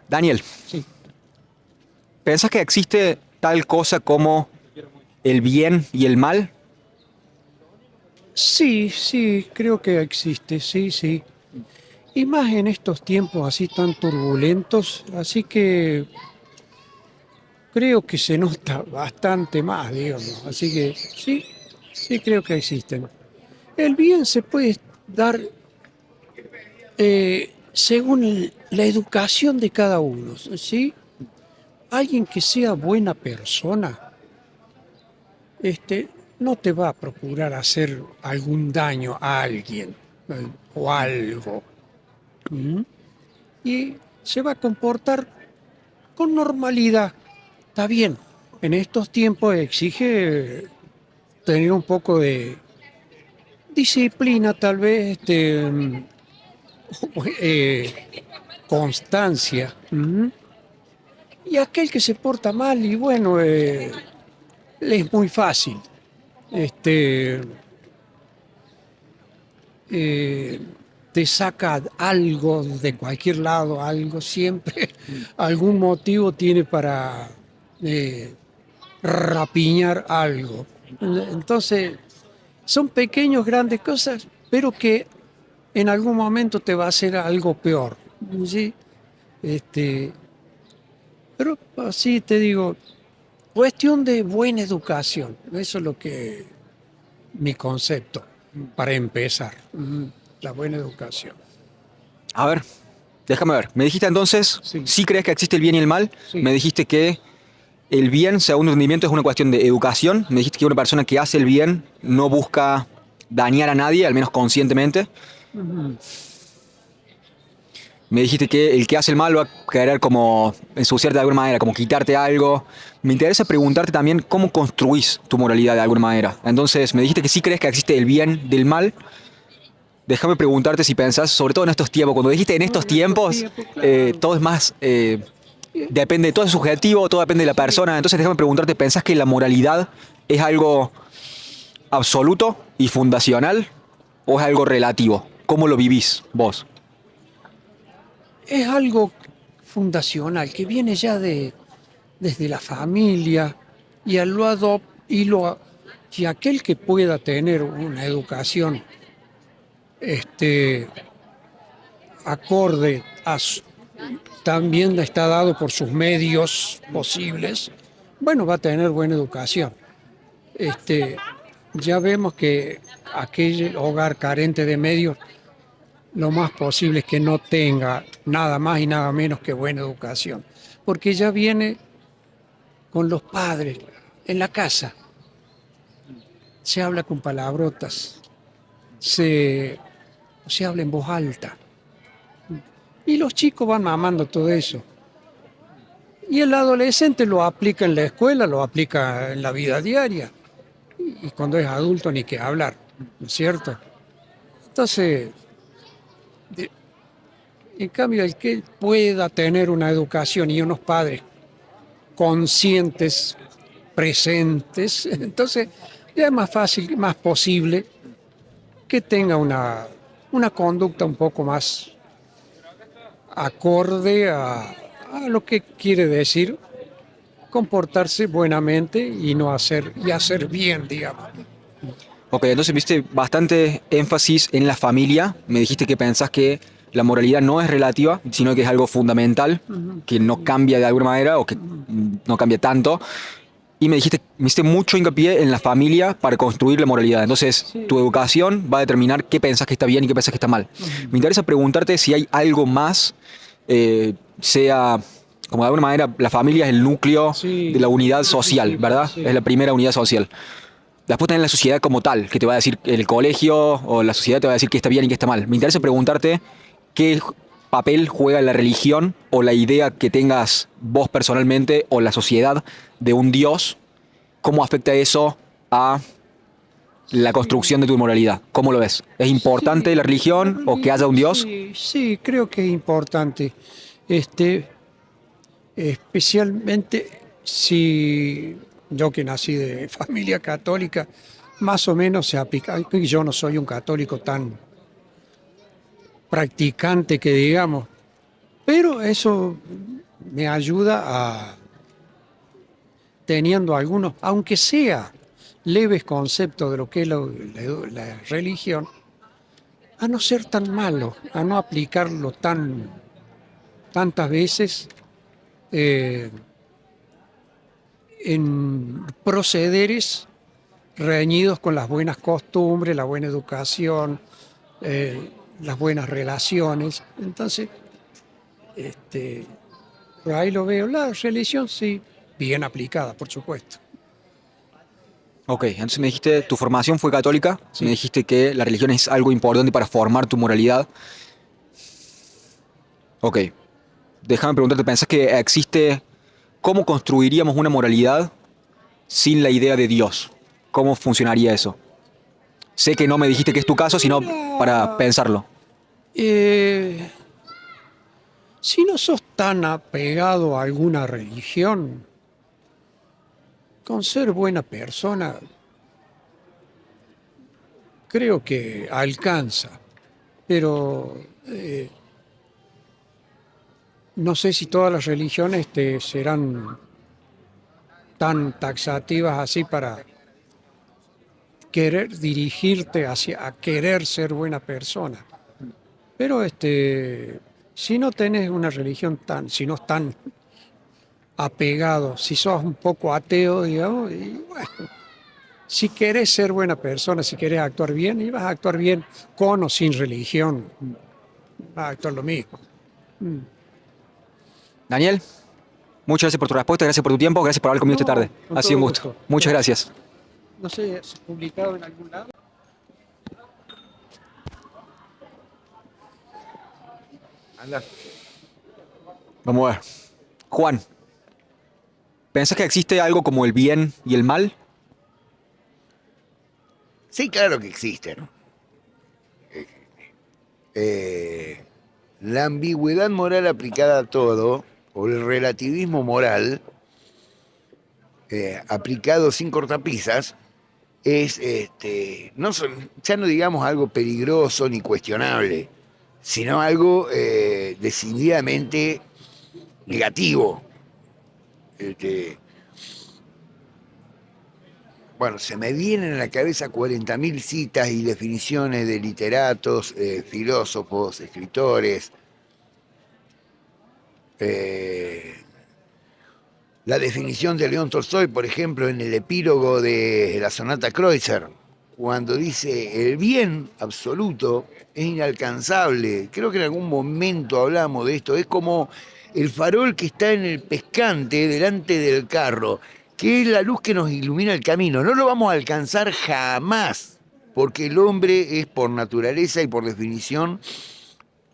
Daniel, Sí, ¿pensás que existe tal cosa como el bien y el mal? sí, creo que existe, sí, sí. Y más en estos tiempos así tan turbulentos, así que creo que se nota bastante más, digamos. Así que sí creo que existen. El bien se puede dar según la educación de cada uno, ¿sí? Alguien que sea buena persona, no te va a procurar hacer algún daño a alguien o algo. ¿Mm? Y se va a comportar con normalidad. Está bien, en estos tiempos exige tener un poco de disciplina, tal vez, constancia. ¿Mm? Y aquel que se porta mal, y bueno, le es muy fácil. Este, eh, Te saca algo de cualquier lado, algo siempre, algún motivo tiene para eh, rapiñar algo. Entonces, son pequeños, grandes cosas, pero que en algún momento te va a hacer algo peor. ¿Sí? Este, pero así te digo, cuestión de buena educación, eso es lo que mi concepto para empezar, la buena educación. A ver, déjame ver. Me dijiste entonces, Sí, sí crees que existe el bien y el mal. sí. Me dijiste que el bien, según tu entendimiento, es una cuestión de educación. Me dijiste que una persona que hace el bien no busca dañar a nadie, al menos conscientemente. Ujú. Me dijiste que el que hace el mal va a querer como ensuciarte de alguna manera, como quitarte algo. Me interesa preguntarte también cómo construís tu moralidad de alguna manera. Entonces, me dijiste que sí crees que existe el bien del mal. Déjame preguntarte si pensás, sobre todo en estos tiempos, cuando dijiste en No, estos en estos tiempos, tiempos, claro. todo es más, Eh, depende, todo es subjetivo, todo depende de la Sí, persona. Entonces déjame preguntarte, ¿pensás que la moralidad es algo absoluto y fundacional o es algo relativo? ¿Cómo lo vivís vos? es algo fundacional que viene ya desde la familia y a lo y aquel que pueda tener una educación este, acorde también está dado por sus medios posibles, bueno, va a tener buena educación. Este, ya vemos que aquel hogar carente de medios, lo más posible es que no tenga nada más y nada menos que buena educación, porque ya viene con los padres en la casa, se habla con palabrotas, se, se habla en voz alta, y los chicos van mamando todo eso. Y el adolescente lo aplica en la escuela, lo aplica en la vida diaria, y cuando es adulto ni qué hablar, ¿no es cierto? Entonces, de- en cambio, el que pueda tener una educación y unos padres conscientes, presentes, entonces ya es más fácil, más posible que tenga una conducta un poco más acorde a lo que quiere decir comportarse buenamente y no hacer, y hacer bien, digamos. Ok, entonces viste bastante énfasis en la familia. Me dijiste que pensás que la moralidad no es relativa, sino que es algo fundamental, Ujú, que no cambia de alguna manera o que ujú. no cambia tanto. Y me hiciste mucho hincapié en la familia para construir la moralidad. Entonces, tu Sí. educación va a determinar qué pensás que está bien y qué pensás que está mal. Ujú. Me interesa preguntarte si hay algo más, sea, como de alguna manera, la familia es el núcleo de Sí, la unidad núcleo social, principal, ¿verdad? Es sí. la primera unidad social. Después tenés la sociedad como tal, que te va a decir el colegio o la sociedad te va a decir qué está bien y qué está mal. Me interesa Sí. preguntarte qué papel juega la religión o la idea que tengas vos personalmente o la sociedad de un Dios, cómo afecta eso a la Sí, construcción de tu moralidad. ¿Cómo lo ves? ¿Es importante la sí, la religión o que haya un religión Dios? sí, creo que es importante. Este, Especialmente si yo que nací de familia católica, más o menos se aplica. Yo no soy un católico tan practicante que digamos, Pero eso me ayuda a, teniendo algunos, aunque sea leves conceptos de lo que es la religión, a no ser tan malo, a no aplicarlo tantas veces eh, en procederes reñidos con las buenas costumbres, la buena educación, eh, las buenas relaciones. Entonces, este, por ahí lo veo. La religión sí, bien aplicada, por supuesto. Ok, entonces me dijiste, tu formación fue católica, me Sí. dijiste que la religión es algo importante para formar tu moralidad. Ok, déjame preguntarte, ¿pensás que existe, cómo construiríamos una moralidad sin la idea de Dios? ¿Cómo funcionaría eso? Sé que no me dijiste que es tu caso, sino para Mira, pensarlo. eh, si no sos tan apegado a alguna religión, con ser buena persona, creo que alcanza. Pero no sé si todas las religiones te serán tan taxativas así para querer dirigirte hacia a querer ser buena persona. Pero si no tenés una religión si no es tan apegado, si sos un poco ateo, digamos, y bueno, si querés ser buena persona, si querés actuar bien, y vas a actuar bien con o sin religión, vas a actuar lo mismo. Daniel, muchas gracias por tu respuesta, gracias por tu tiempo, gracias por hablar conmigo esta tarde. No, con Ha sido todo un gusto. gusto. Muchas No, gracias. no sé, ¿es publicado en algún lado? Anda. Vamos a ver. Juan, ¿pensás que existe algo como el bien y el mal? Sí, claro que existen. Eh, la ambigüedad moral aplicada a todo, o el relativismo moral aplicado sin cortapisas, es ya no digamos algo peligroso ni cuestionable, sino algo decididamente negativo. Este, bueno, se me vienen a la cabeza 40.000 citas y definiciones de literatos, filósofos, escritores. eh, la definición de León Tolstoy, por ejemplo, en el epílogo de la sonata Kreutzer, cuando dice el bien absoluto es inalcanzable. Creo que en algún momento hablamos de esto. Es como el farol que está en el pescante delante del carro, que es la luz que nos ilumina el camino. No lo vamos a alcanzar jamás, porque el hombre es por naturaleza y por definición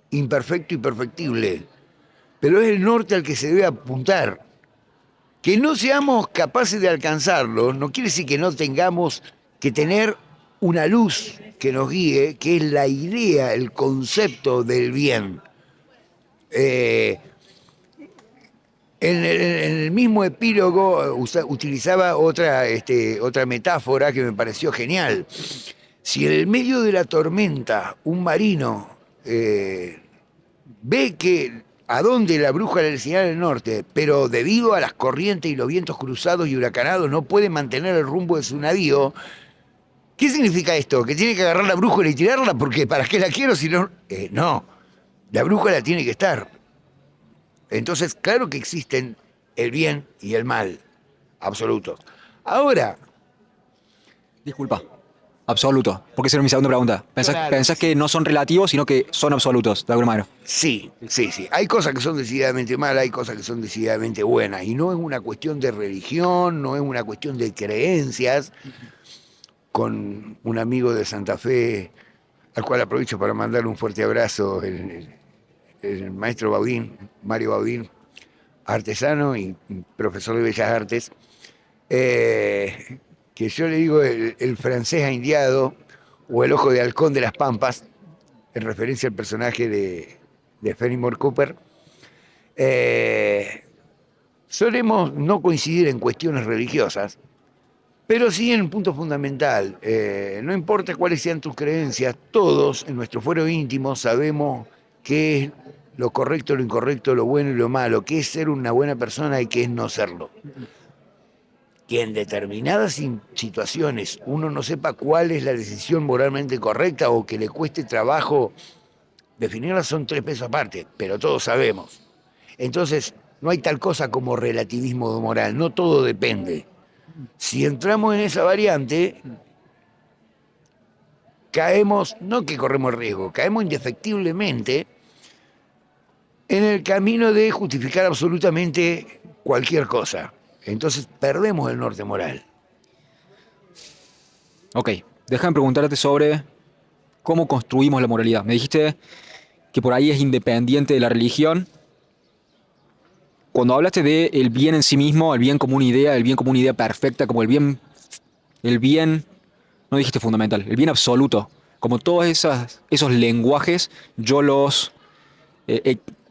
imperfecto y perfectible. Pero es el norte al que se debe apuntar. Que no seamos capaces de alcanzarlo no quiere decir que no tengamos que tener una luz que nos guíe, que es la idea, el concepto del bien. Eh, en el mismo epílogo utilizaba otra metáfora que me pareció genial. Si en el medio de la tormenta un marino ve que a dónde la bruja le señala el norte, pero debido a las corrientes y los vientos cruzados y huracanados no puede mantener el rumbo de su navío, ¿qué significa esto? ¿Que tiene que agarrar la brújula y tirarla? Porque ¿para qué la quiero si no? No, la brújula tiene que estar. Entonces, claro que existen el bien y el mal, absolutos. Ahora, Disculpa. Absoluto. Porque esa era mi segunda pregunta. claro, ¿Pensás que no son relativos, sino que son absolutos, de alguna manera? sí, sí, sí. Hay cosas que son decididamente malas, hay cosas que son decididamente buenas. Y no es una cuestión de religión, no es una cuestión de creencias. Con un amigo de Santa Fe, al cual aprovecho para mandarle un fuerte abrazo, el maestro Baudín, Mario Baudín, artesano y profesor de Bellas Artes, que yo le digo el francés aindiado o el ojo de halcón de las Pampas, en referencia al personaje de Fenimore Cooper. Eh, Solemos no coincidir en cuestiones religiosas, pero sí en un punto fundamental. No importa cuáles sean tus creencias, todos en nuestro fuero íntimo sabemos qué es lo correcto, lo incorrecto, lo bueno y lo malo, qué es ser una buena persona y qué es no serlo. Que en determinadas situaciones uno no sepa cuál es la decisión moralmente correcta o que le cueste trabajo definirla son 3 pesos aparte, pero todos sabemos. Entonces, no hay tal cosa como relativismo moral, no todo depende. Si entramos en esa variante, caemos, no que corremos riesgo, caemos indefectiblemente en el camino de justificar absolutamente cualquier cosa. Entonces perdemos el norte moral. Ok, déjame preguntarte sobre cómo construimos la moralidad. Me dijiste que por ahí es independiente de la religión. Cuando hablaste de el bien en sí mismo, el bien como una idea, el bien como una idea perfecta, como el bien, no dijiste fundamental, el bien absoluto, como todos esos lenguajes, yo los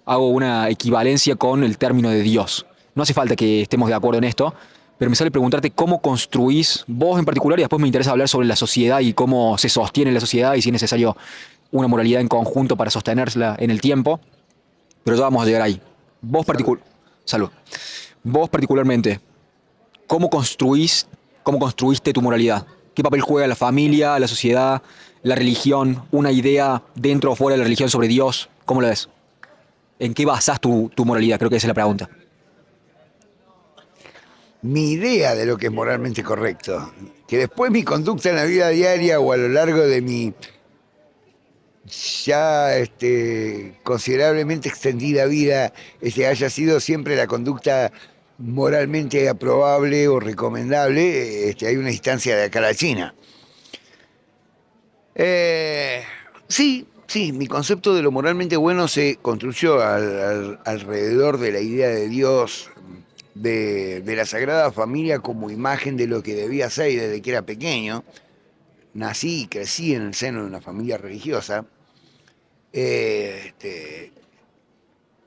hago una equivalencia con el término de Dios. No hace falta que estemos de acuerdo en esto, pero me sale preguntarte cómo construís vos en particular y después me interesa hablar sobre la sociedad y cómo se sostiene la sociedad y si es necesario una moralidad en conjunto para sostenerla en el tiempo, pero ya vamos a llegar ahí. Vos particular, salud. Vos particularmente, cómo construiste tu moralidad? ¿Qué papel juega la familia, la sociedad, la religión, una idea dentro o fuera de la religión sobre Dios? ¿Cómo lo ves? ¿En qué basás tu moralidad? Creo que esa es la pregunta. Mi idea de lo que es moralmente correcto, que después mi conducta en la vida diaria o a lo largo de mi ya considerablemente extendida vida haya sido siempre la conducta moralmente aprobable o recomendable, hay una instancia de acá a la China. Sí, sí, mi concepto de lo moralmente bueno se construyó alrededor de la idea de Dios, de la Sagrada Familia como imagen de lo que debía ser y desde que era pequeño. Nací y crecí en el seno de una familia religiosa,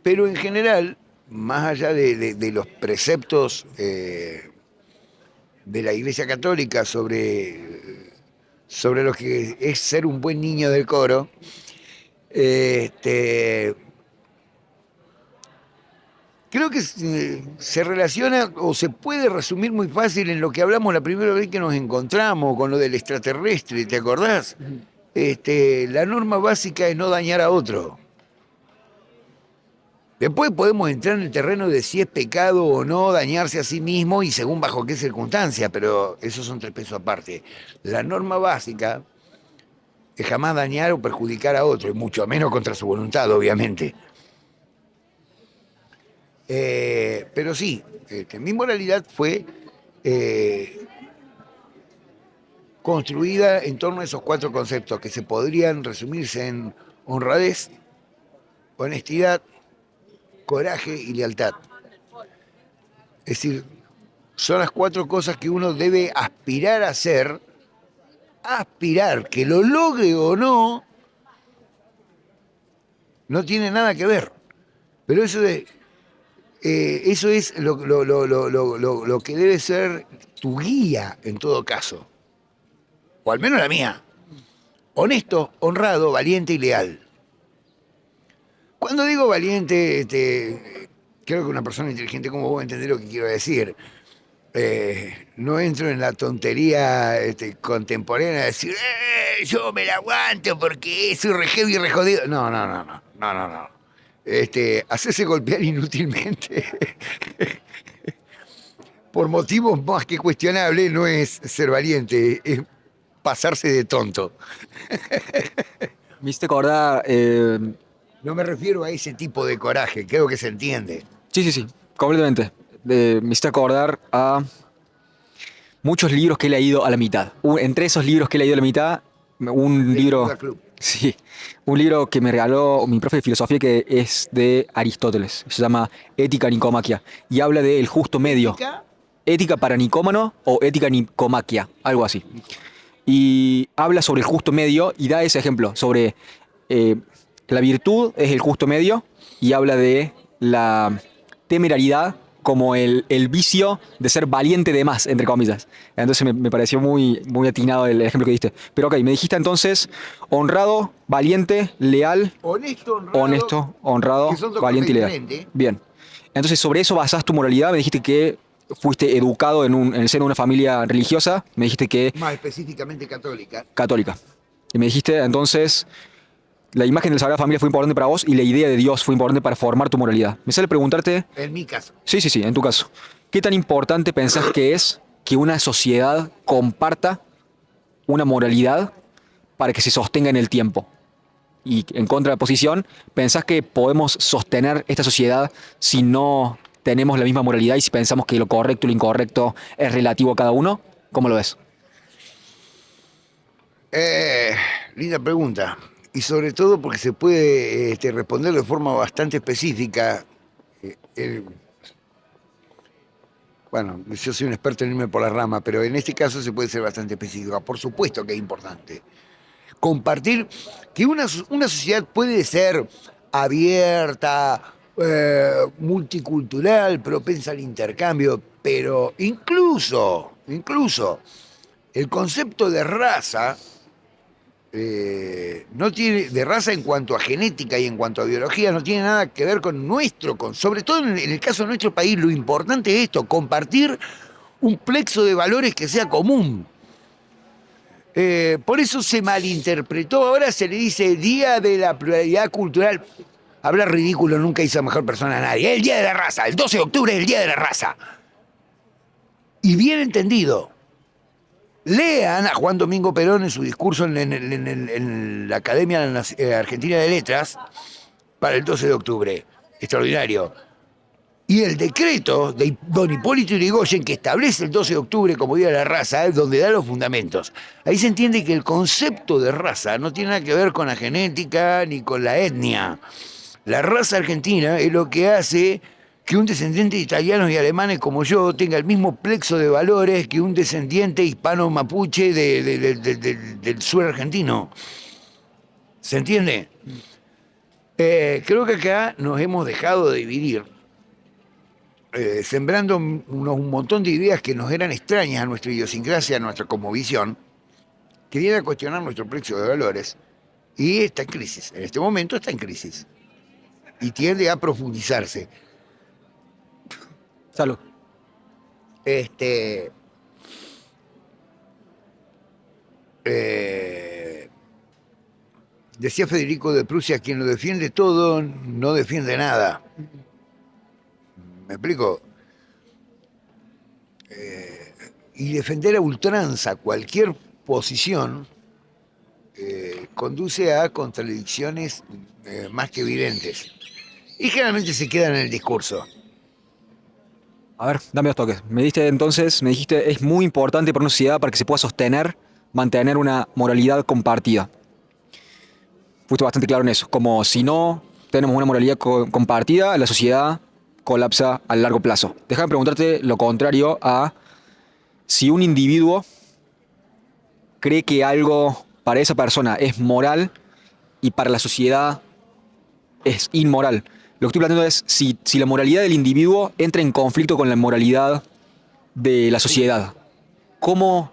pero en general, más allá de los preceptos de la Iglesia Católica sobre lo que es ser un buen niño del coro, creo que se relaciona o se puede resumir muy fácil en lo que hablamos la primera vez que nos encontramos con lo del extraterrestre, ¿te acordás? La norma básica es no dañar a otro. Después podemos entrar en el terreno de si es pecado o no dañarse a sí mismo y según bajo qué circunstancia, pero esos son 3 pesos aparte. La norma básica es jamás dañar o perjudicar a otro, y mucho menos contra su voluntad, obviamente. Pero sí, mi moralidad fue construida en torno a esos 4 conceptos que se podrían resumirse en honradez, honestidad, coraje y lealtad. Es decir, son las 4 cosas que uno debe aspirar a hacer, que lo logre o no, no tiene nada que ver. Pero eso es lo que debe ser tu guía en todo caso, o al menos la mía. Honesto, honrado, valiente y leal. Cuando digo valiente, creo que una persona inteligente como vos entendés lo que quiero decir. No entro en la tontería contemporánea de decir, yo me la aguanto porque soy re heavy y re jodido. No, no, no, no, no, no, no. Hacerse golpear inútilmente por motivos más que cuestionables no es ser valiente, es pasarse de tonto. Me hiciste acordar, No me refiero a ese tipo de coraje, creo que se entiende. sí, sí, sí, completamente. Me hiciste acordar a muchos libros que he leído a la mitad. Entre esos libros que he leído a la mitad, un libro, Yoga Club. sí, un libro que me regaló mi profe de filosofía que es de Aristóteles. Se llama Ética Nicomaquia y habla del justo medio. ¿Ética? Ética para Nicómano o Ética Nicomaquia, algo así. Y habla sobre el justo medio y da ese ejemplo sobre la virtud es el justo medio y habla de la temerariedad como el vicio de ser valiente de más, entre comillas. Entonces me pareció muy atinado el ejemplo que diste. Pero ok, me dijiste entonces honrado, valiente, leal, honesto, honrado, que son dos cosas valiente y leal. diferentes. Bien. Entonces sobre eso basás tu moralidad. Me dijiste que fuiste educado en el seno de una familia religiosa. Me dijiste que Más específicamente católica. católica. Y me dijiste entonces la imagen de la Sagrada Familia fue importante para vos y la idea de Dios fue importante para formar tu moralidad. Me sale preguntarte, En mi caso. sí, en tu caso, ¿qué tan importante pensás que es que una sociedad comparta una moralidad para que se sostenga en el tiempo? Y en contraposición, ¿pensás que podemos sostener esta sociedad si no tenemos la misma moralidad y si pensamos que lo correcto y lo incorrecto es relativo a cada uno? ¿Cómo lo ves? Linda pregunta. Y sobre todo porque se puede responder de forma bastante específica. Eh, el- bueno, yo soy un experto en irme por la rama, pero en este caso se puede ser bastante específica. Por supuesto que es importante. Compartir que una sociedad puede ser abierta, multicultural, propensa al intercambio, pero incluso el concepto de raza no tiene, de raza en cuanto a genética y en cuanto a biología, no tiene nada que ver con sobre todo en el caso de nuestro país, lo importante es esto, compartir un plexo de valores que sea común. Por eso se malinterpretó, ahora se le dice Día de la Pluralidad Cultural. Hablar ridículo nunca hizo mejor persona a nadie. El Día de la Raza, el 12 de octubre es el Día de la Raza. Y bien entendido. Lean a Juan Domingo Perón en su discurso en la Academia Argentina de Letras para el 12 de octubre. Extraordinario. Y el decreto de don Hipólito Yrigoyen, que establece el 12 de octubre como Día de la Raza, es donde da los fundamentos. Ahí se entiende que el concepto de raza no tiene nada que ver con la genética ni con la etnia. La raza argentina es lo que hace que un descendiente de italianos y alemanes como yo tenga el mismo plexo de valores que un descendiente hispano-mapuche del sur argentino. ¿Se entiende? Creo que acá nos hemos dejado de dividir, sembrando un montón de ideas que nos eran extrañas a nuestra idiosincrasia, a nuestra cosmovisión, que viene a cuestionar nuestro plexo de valores. Y está en crisis. En este momento está en crisis. Y tiende a profundizarse. Salud. Este, eh, decía Federico de Prusia, quien lo defiende todo, no defiende nada. ¿Me explico? Y defender a ultranza cualquier posición conduce a contradicciones más que evidentes. Y generalmente se quedan en el discurso. A ver, dame dos toques. Me dijiste, es muy importante para una sociedad para que se pueda sostener, mantener una moralidad compartida. Fuiste bastante claro en eso. Como si no tenemos una moralidad compartida, la sociedad colapsa a largo plazo. Déjame preguntarte lo contrario a si un individuo cree que algo para esa persona es moral y para la sociedad es inmoral. Lo que estoy planteando es si la moralidad del individuo entra en conflicto con la moralidad de la sociedad. ¿Cómo,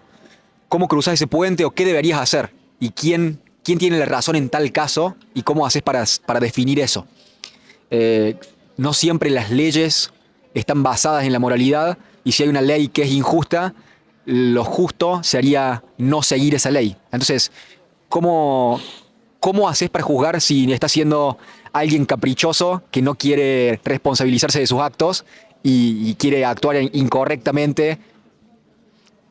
cómo cruzás ese puente o qué deberías hacer? ¿Y quién tiene la razón en tal caso? ¿Y cómo haces para definir eso? No siempre las leyes están basadas en la moralidad y si hay una ley que es injusta, lo justo sería no seguir esa ley. Entonces, ¿cómo haces para juzgar si está siendo alguien caprichoso que no quiere responsabilizarse de sus actos y quiere actuar incorrectamente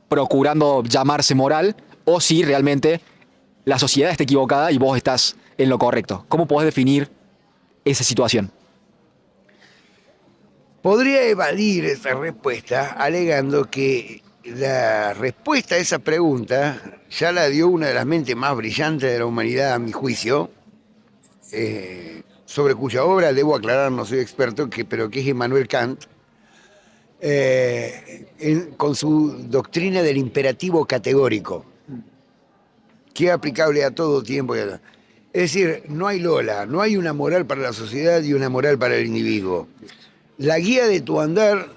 procurando llamarse moral o si realmente la sociedad está equivocada y vos estás en lo correcto? ¿Cómo podés definir esa situación? Podría evadir esa respuesta alegando que la respuesta a esa pregunta ya la dio una de las mentes más brillantes de la humanidad, a mi juicio, sobre cuya obra, debo aclarar, no soy experto, pero que es Immanuel Kant, con su doctrina del imperativo categórico, que es aplicable a todo tiempo. Es decir, no hay Lola, no hay una moral para la sociedad y una moral para el individuo. la guía de tu andar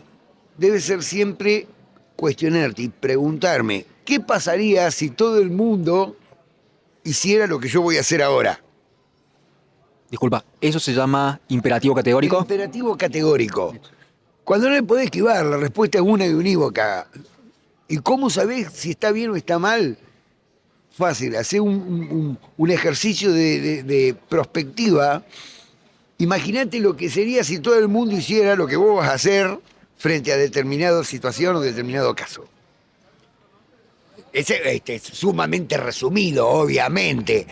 debe ser siempre cuestionarte y preguntarme, ¿qué pasaría si todo el mundo hiciera lo que yo voy a hacer ahora? Disculpa, ¿eso se llama imperativo El categórico? imperativo categórico. Cuando no le podés esquivar, la respuesta es una y unívoca. ¿Y cómo sabés si está bien o está mal? Fácil, hacer un ejercicio de prospectiva. Imagínate lo que sería si todo el mundo hiciera lo que vos vas a hacer frente a determinada situación o determinado caso. Es sumamente resumido, obviamente,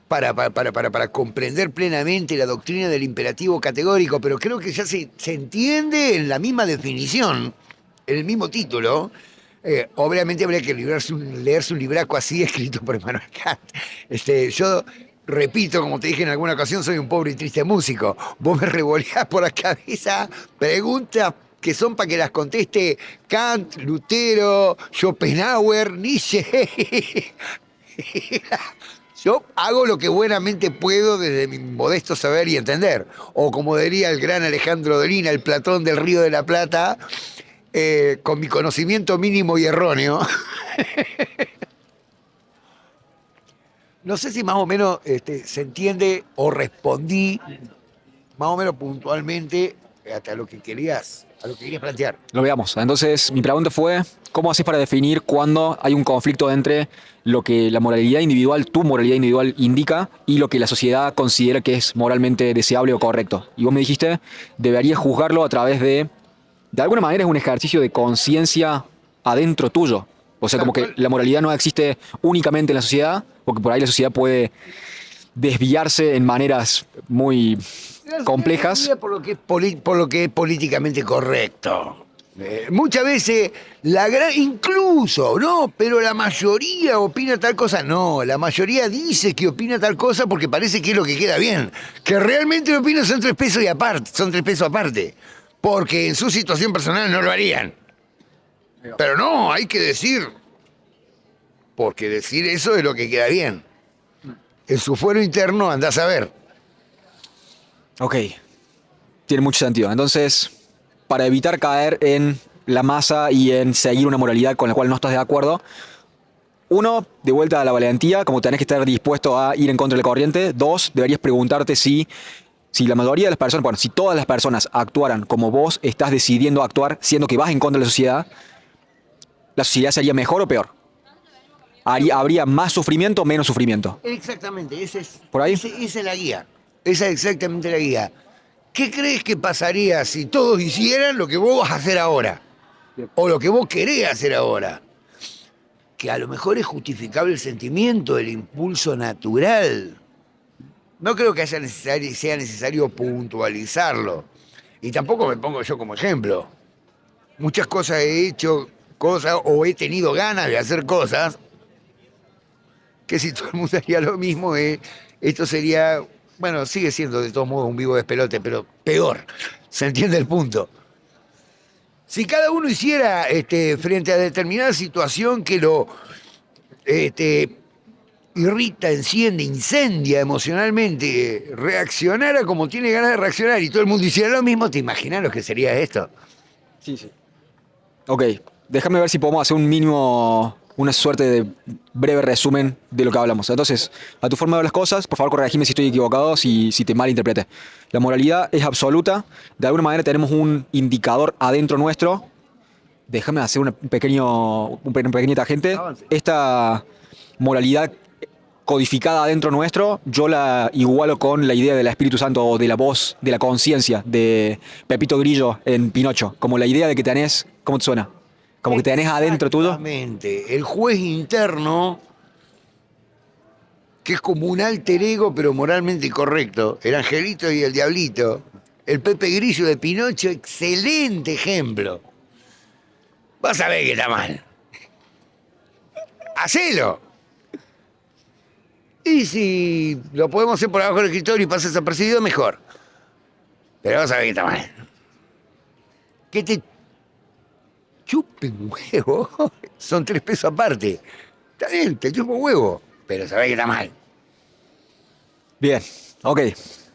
para comprender plenamente la doctrina del imperativo categórico, pero creo que ya se entiende en la misma definición, en el mismo título. Obviamente habría que leerse un libraco así escrito por Immanuel Kant. Yo repito, como te dije en alguna ocasión, soy un pobre y triste músico. Vos me revoleás por la cabeza preguntas que son para que las conteste Kant, Lutero, Schopenhauer, Nietzsche. Yo hago lo que buenamente puedo desde mi modesto saber y entender. O como diría el gran Alejandro Dolina, el Platón del Río de la Plata, con mi conocimiento mínimo y erróneo. No sé si más o menos se entiende o respondí más o menos puntualmente hasta a lo que querías plantear. Lo veamos. Entonces, mi pregunta fue, ¿cómo haces para definir cuando hay un conflicto entre lo que la moralidad individual, tu moralidad individual indica, y lo que la sociedad considera que es moralmente deseable o correcto? Y vos me dijiste, deberías juzgarlo a través de alguna manera es un ejercicio de conciencia adentro tuyo. O sea, como que la moralidad no existe únicamente en la sociedad, porque por ahí la sociedad puede desviarse en maneras muy complejas. Por lo que es políticamente correcto. Muchas veces, incluso, ¿no? Pero la mayoría opina tal cosa. No, la mayoría dice que opina tal cosa porque parece que es lo que queda bien. Que realmente lo opina son 3 pesos y aparte, son 3 pesos aparte. Porque en su situación personal no lo harían. Pero no, hay que decir. Porque decir eso es lo que queda bien. En su fuero interno andás a ver. Ok, tiene mucho sentido. Entonces, para evitar caer en la masa y en seguir una moralidad con la cual no estás de acuerdo, uno, de vuelta a la valentía, como tenés que estar dispuesto a ir en contra de la corriente. 2, deberías preguntarte si la mayoría de las personas, bueno, si todas las personas actuaran como vos estás decidiendo actuar, siendo que vas en contra de la sociedad sería mejor o peor. ¿Habría más sufrimiento o menos sufrimiento? Exactamente, ¿Por ahí? esa es la guía. Esa es exactamente la guía. ¿Qué crees que pasaría si todos hicieran lo que vos vas a hacer ahora? O lo que vos querés hacer ahora. Que a lo mejor es justificable el sentimiento, el impulso natural. No creo que sea necesario puntualizarlo. Y tampoco me pongo yo como ejemplo. Muchas cosas he hecho, cosas o he tenido ganas de hacer cosas que si todo el mundo haría lo mismo, esto sería, bueno, sigue siendo de todos modos un vivo despelote, pero peor. ¿Se entiende el punto? Si cada uno hiciera frente a determinada situación que lo irrita, enciende, incendia emocionalmente, reaccionara como tiene ganas de reaccionar y todo el mundo hiciera lo mismo, ¿te imaginas lo que sería esto? Sí, sí. Ok, déjame ver si podemos hacer un mínimo, una suerte de breve resumen de lo que hablamos. Entonces, a tu forma de ver las cosas, por favor corregime si estoy equivocado, si te malinterpreté. La moralidad es absoluta, de alguna manera tenemos un indicador adentro nuestro. Déjame hacer una pequeña tangente. Avance. Esta moralidad codificada adentro nuestro, yo la igualo con la idea del Espíritu Santo o de la voz, de la conciencia de Pepito Grillo en Pinocho. Como la idea de que tenés, ¿cómo te suena? Como que tenés adentro tuyo. Exactamente. El juez interno, que es como un alter ego, pero moralmente correcto. El angelito y el diablito. El Pepe Grillo de Pinocho, excelente ejemplo. Vas a ver que está mal. Hacelo. Y si lo podemos hacer por abajo del escritorio y pasa desapercibido, mejor. Pero vas a ver que está mal. Que te chupen un huevo. Son 3 pesos aparte. Está bien, te chupo un huevo. Pero sabés que está mal. Bien, ok.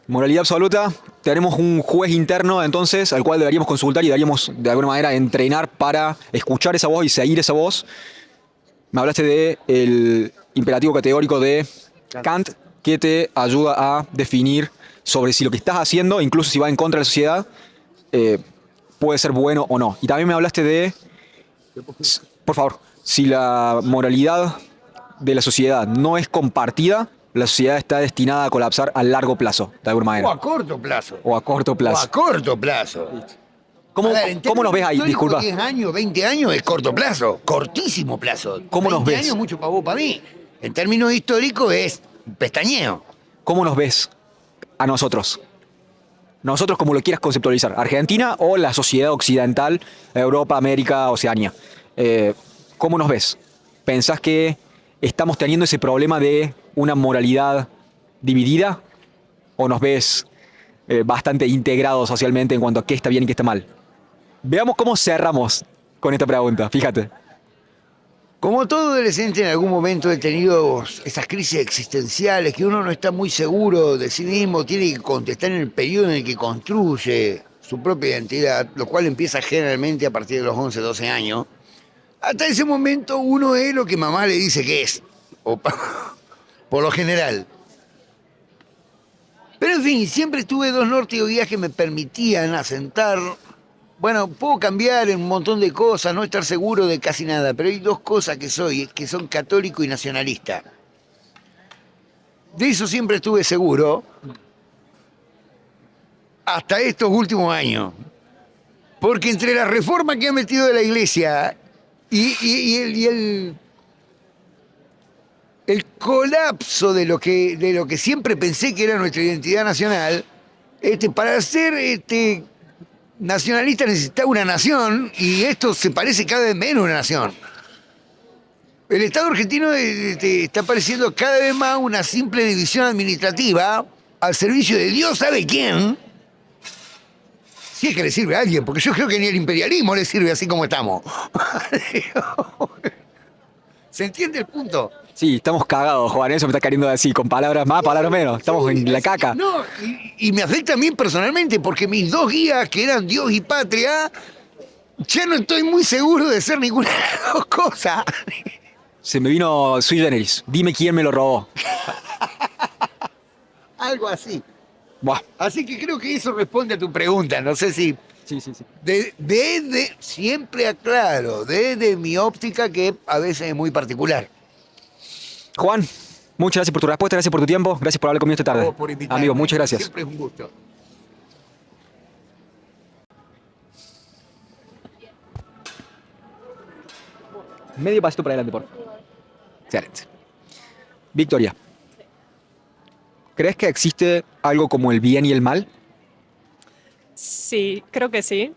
Moralidad absoluta, tenemos un juez interno entonces al cual deberíamos consultar y deberíamos de alguna manera entrenar para escuchar esa voz y seguir esa voz. Me hablaste del imperativo categórico de Kant, que te ayuda a definir sobre si lo que estás haciendo, incluso si va en contra de la sociedad, eh, puede ser bueno o no. Y también me hablaste de, por favor, si la moralidad de la sociedad no es compartida, la sociedad está destinada a colapsar a largo plazo, de alguna O manera, a corto plazo. o a corto O a plazo. corto plazo. ¿Cómo, A ver, en cómo nos ves ahí? términos históricos, Disculpa. 10 años, 20 años es corto plazo, cortísimo plazo. ¿Cómo nos 20 ves? años mucho para vos, para mí. En términos históricos es un pestañeo. ¿Cómo nos ves a nosotros? Nosotros como lo quieras conceptualizar. ¿Argentina o la sociedad occidental, Europa, América, Oceanía? ¿Cómo nos ves? ¿Pensás que estamos teniendo ese problema de una moralidad dividida? ¿O nos ves bastante integrados socialmente en cuanto a qué está bien y qué está mal? Veamos cómo cerramos con esta pregunta, fíjate. Como todo adolescente, en algún momento he tenido esas crisis existenciales que uno no está muy seguro de sí mismo, tiene que contestar en el periodo en el que construye su propia identidad, lo cual empieza generalmente a partir de los 11, 12 años. Hasta ese momento uno es lo que mamá le dice que es, o por lo general. Pero en fin, siempre tuve dos norte y guías que me permitían asentar. Bueno, puedo cambiar en un montón de cosas, no estar seguro de casi nada, pero hay dos cosas que soy, que son católico y nacionalista. De eso siempre estuve seguro, hasta estos últimos años. Porque entre la reforma que ha metido de la iglesia y el colapso de lo que siempre pensé que era nuestra identidad nacional, para ser nacionalista necesitaba una nación y esto se parece cada vez menos a una nación. El Estado argentino está pareciendo cada vez más una simple división administrativa al servicio de Dios sabe quién, si es que le sirve a alguien, porque yo creo que ni el imperialismo le sirve así como estamos. ¿Se entiende el punto? Sí, estamos cagados, Juan. Eso me está queriendo decir, con palabras más, palabras menos. Estamos en la Así caca. que no, y me afecta a mí personalmente, porque mis dos guías, que eran Dios y patria, ya no estoy muy seguro de ser ninguna de las dos cosas. Se me vino sui generis. Dime quién me lo robó. Algo así. Buah. Así que creo que eso responde a tu pregunta. No sé si. Sí, sí, sí. Siempre aclaro, desde mi óptica, que a veces es muy particular. Juan, muchas gracias por tu respuesta, gracias por tu tiempo, gracias por hablar conmigo esta tarde. Vos por invitarme. Amigo, muchas gracias. Siempre es un gusto. Medio pasito para adelante, por favor. Excelente. Victoria, ¿crees que existe algo como el bien y el mal? Sí, creo que sí.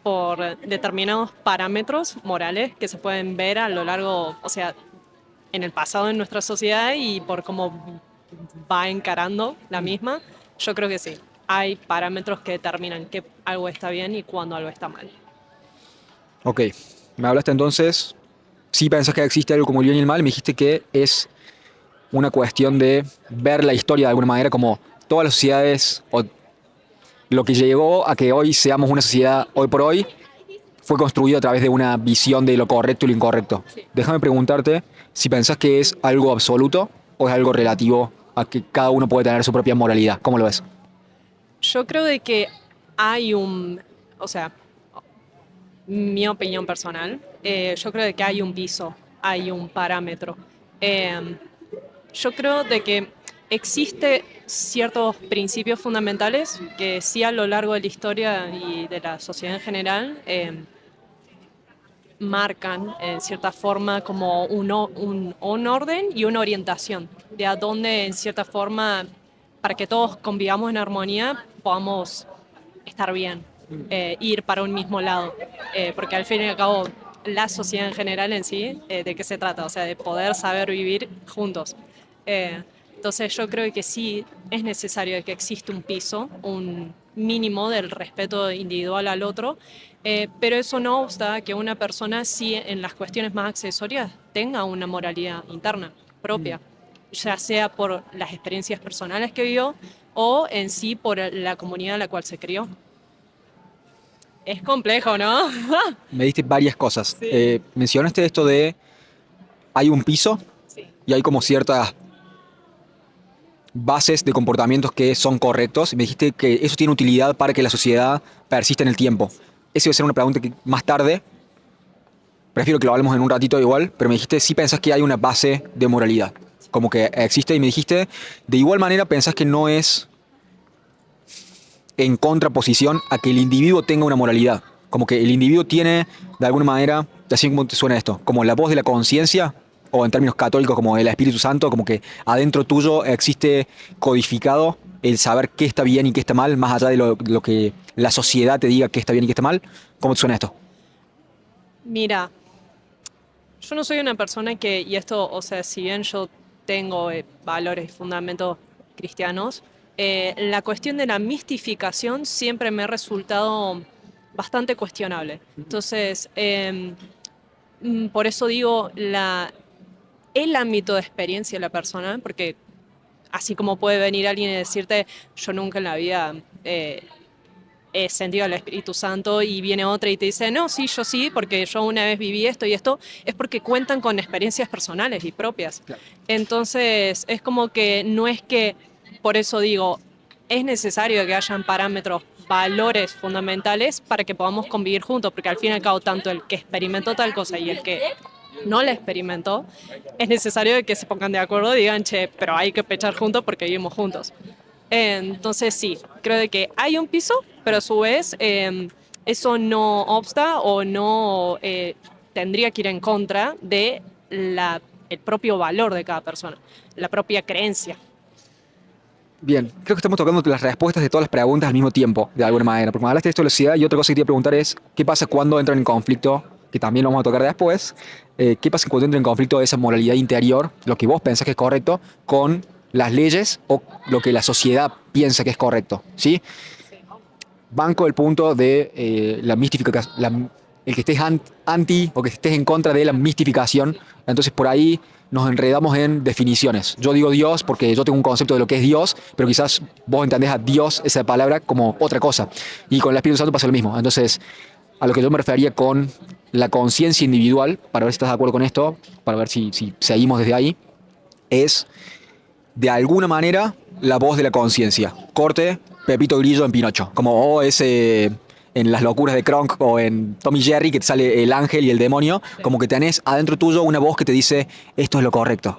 Por determinados parámetros morales que se pueden ver a lo largo, o sea, en el pasado de nuestra sociedad y por cómo va encarando la misma, yo creo que sí. Hay parámetros que determinan que algo está bien y cuándo algo está mal. Ok, me hablaste entonces, si pensás que existe algo como el bien y el mal, me dijiste que es una cuestión de ver la historia de alguna manera como todas las sociedades o lo que llegó a que hoy seamos una sociedad hoy por hoy fue construido a través de una visión de lo correcto y lo incorrecto. Sí. Déjame preguntarte si pensás que es algo absoluto o es algo relativo a que cada uno puede tener su propia moralidad. ¿Cómo lo ves? Yo creo de que hay o sea, mi opinión personal, yo creo de que hay un piso, hay un parámetro. Yo creo de que existe ciertos principios fundamentales que sí a lo largo de la historia y de la sociedad en general marcan en cierta forma como un orden y una orientación de a dónde en cierta forma para que todos convivamos en armonía podamos estar bien, ir para un mismo lado, porque al fin y al cabo la sociedad en general en sí, ¿de qué se trata? O sea, de poder saber vivir juntos. Entonces yo creo que sí es necesario que exista un piso, un mínimo del respeto individual al otro, pero eso no obsta que una persona sí en las cuestiones más accesorias tenga una moralidad interna propia. ya sea por las experiencias personales que vivió o en sí por la comunidad en la cual se crió. Es complejo, ¿no? Me diste varias cosas. Sí. Mencionaste esto de hay un piso Sí. y hay como ciertas bases de comportamientos que son correctos. Y me dijiste que eso tiene utilidad para que la sociedad persista en el tiempo. Esa iba a ser una pregunta que más tarde, prefiero que lo hablemos en un ratito igual, pero me dijiste si pensás que hay una base de moralidad, como que existe, y me dijiste de igual manera pensás que no es en contraposición a que el individuo tenga una moralidad, como que el individuo tiene de alguna manera, así como te suena esto, como la voz de la conciencia, o en términos católicos como el Espíritu Santo, como que adentro tuyo existe codificado el saber qué está bien y qué está mal, más allá de lo que la sociedad te diga qué está bien y qué está mal. ¿Cómo te suena esto? Mira, yo no soy una persona que, y esto, o sea, si bien yo tengo valores y fundamentos cristianos, la cuestión de la mistificación siempre me ha resultado bastante cuestionable. Entonces, por eso digo, el ámbito de experiencia de la persona, porque así como puede venir alguien y decirte, yo nunca en la vida he sentido al Espíritu Santo, y viene otra y te dice, no, sí, yo sí, porque yo una vez viví esto y esto, es porque cuentan con experiencias personales y propias. Claro. Entonces, es como que no es que, por eso digo, es necesario que hayan parámetros, valores fundamentales para que podamos convivir juntos, porque al fin y al cabo, tanto el que experimentó tal cosa y el que no la experimentó, es necesario que se pongan de acuerdo y digan, che, pero hay que pechar juntos porque vivimos juntos. Entonces sí, creo de que hay un piso, pero a su vez eso no obsta o no tendría que ir en contra de el propio valor de cada persona, la propia creencia. Bien, creo que estamos tocando las respuestas de todas las preguntas al mismo tiempo, de alguna manera. Porque me hablaste de esto de la sociedad y otra cosa que te iba a preguntar es, ¿qué pasa cuando entran en conflicto? Que también lo vamos a tocar después. ¿Qué pasa cuando entra en conflicto esa moralidad interior, lo que vos pensás que es correcto, con las leyes o lo que la sociedad piensa que es correcto? ¿Sí? Banco el punto de la mistificación, el que estés anti o que estés en contra de la mistificación. Entonces por ahí nos enredamos en definiciones. Yo digo Dios porque yo tengo un concepto de lo que es Dios, pero quizás vos entendés a Dios, esa palabra, como otra cosa. Y con el Espíritu Santo pasa lo mismo. Entonces, a lo que yo me refería con la conciencia individual, para ver si estás de acuerdo con esto, para ver si seguimos desde ahí, es de alguna manera la voz de la conciencia. Corte, Pepito Grillo en Pinocho. Como ese en Las locuras de Kronk o en Tommy Jerry que te sale el ángel y el demonio, como que tenés adentro tuyo una voz que te dice esto es lo correcto.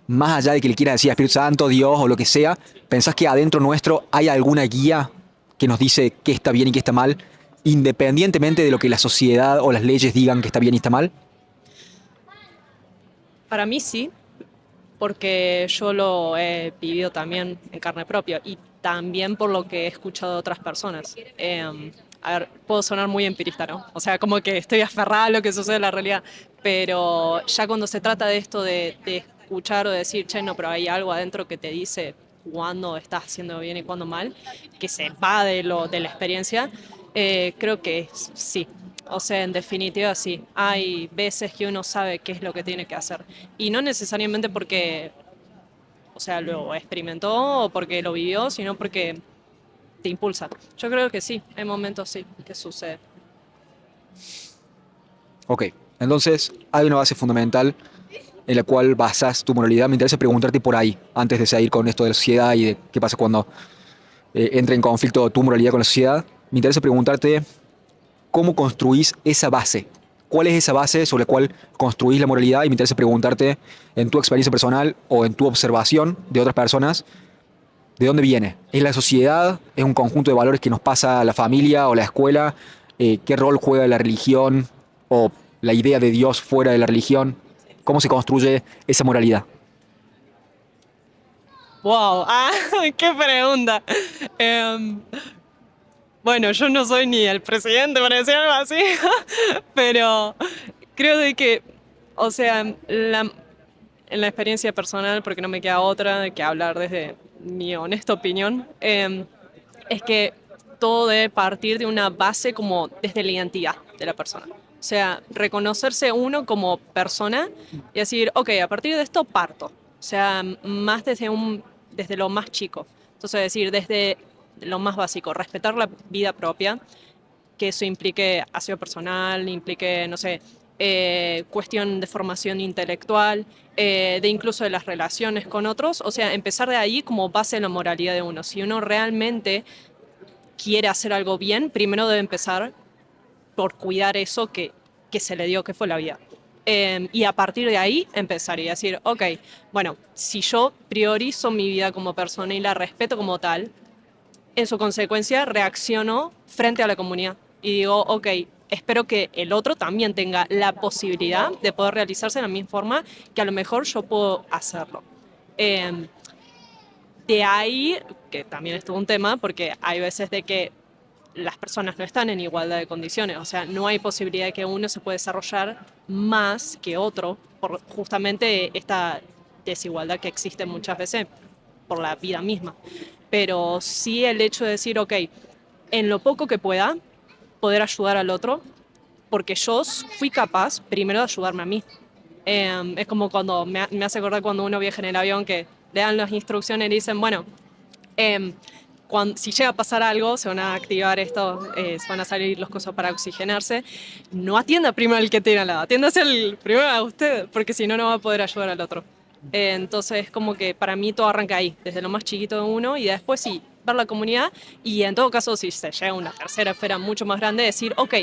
Más allá de que le quieras decir Espíritu Santo, Dios o lo que sea, ¿pensás que adentro nuestro hay alguna guía que nos dice qué está bien y qué está mal, independientemente de lo que la sociedad o las leyes digan que está bien y está mal? Para mí sí, porque yo lo he vivido también en carne propia y también por lo que he escuchado de otras personas. A ver, puedo sonar muy empirista, ¿no? O sea, como que estoy aferrada a lo que sucede en la realidad, pero ya cuando se trata de esto de escuchar o decir, che, no, pero hay algo adentro que te dice cuándo estás haciendo bien y cuándo mal, que se va de la experiencia, creo que sí. O sea, en definitiva sí, hay veces que uno sabe qué es lo que tiene que hacer. Y no necesariamente porque, o sea, lo experimentó o porque lo vivió, sino porque te impulsa. Yo creo que sí, hay momentos sí que sucede. Ok, entonces hay una base fundamental en la cual basas tu moralidad. Me interesa preguntarte por ahí, antes de seguir con esto de la sociedad y de qué pasa cuando entra en conflicto tu moralidad con la sociedad. Me interesa preguntarte cómo construís esa base. ¿Cuál es esa base sobre la cual construís la moralidad? Y me interesa preguntarte, en tu experiencia personal o en tu observación de otras personas, ¿de dónde viene? ¿Es la sociedad? ¿Es un conjunto de valores que nos pasa a la familia o la escuela? ¿Qué rol juega la religión o la idea de Dios fuera de la religión? ¿Cómo se construye esa moralidad? ¡Wow! ¡Ah! ¡Qué pregunta! Em, bueno, yo no soy ni el presidente, para decir algo así, pero creo de que, o sea, en la experiencia personal, porque no me queda otra que hablar desde mi honesta opinión, es que todo debe partir de una base como desde la identidad de la persona. O sea, reconocerse uno como persona y decir, ok, a partir de esto parto. O sea, más desde lo más chico. Entonces, decir, desde lo más básico, respetar la vida propia, que eso implique aseo personal, implique, no sé, cuestión de formación intelectual, de incluso de las relaciones con otros, o sea, empezar de ahí como base de la moralidad de uno. Si uno realmente quiere hacer algo bien, primero debe empezar por cuidar eso que se le dio, que fue la vida. Y a partir de ahí empezaría a decir, ok, bueno, si yo priorizo mi vida como persona y la respeto como tal, en su consecuencia reacciono frente a la comunidad y digo, ok, espero que el otro también tenga la posibilidad de poder realizarse de la misma forma que a lo mejor yo puedo hacerlo. Eh, de ahí, que también es todo un tema, porque hay veces de que las personas no están en igualdad de condiciones, o sea, no hay posibilidad de que uno se pueda desarrollar más que otro por justamente esta desigualdad que existe muchas veces por la vida misma. Pero sí el hecho de decir, ok, en lo poco que pueda, poder ayudar al otro, porque yo fui capaz primero de ayudarme a mí. Es como cuando me hace acordar cuando uno viaja en el avión que le dan las instrucciones y le dicen, bueno, si llega a pasar algo, se van a activar esto, se van a salir los cosas para oxigenarse. No atienda primero al que tiene al lado, atiéndase primero a usted, porque si no, no va a poder ayudar al otro. Entonces, como que para mí todo arranca ahí, desde lo más chiquito de uno y después sí, ver la comunidad y en todo caso, si se llega a una tercera esfera mucho más grande, decir, ok,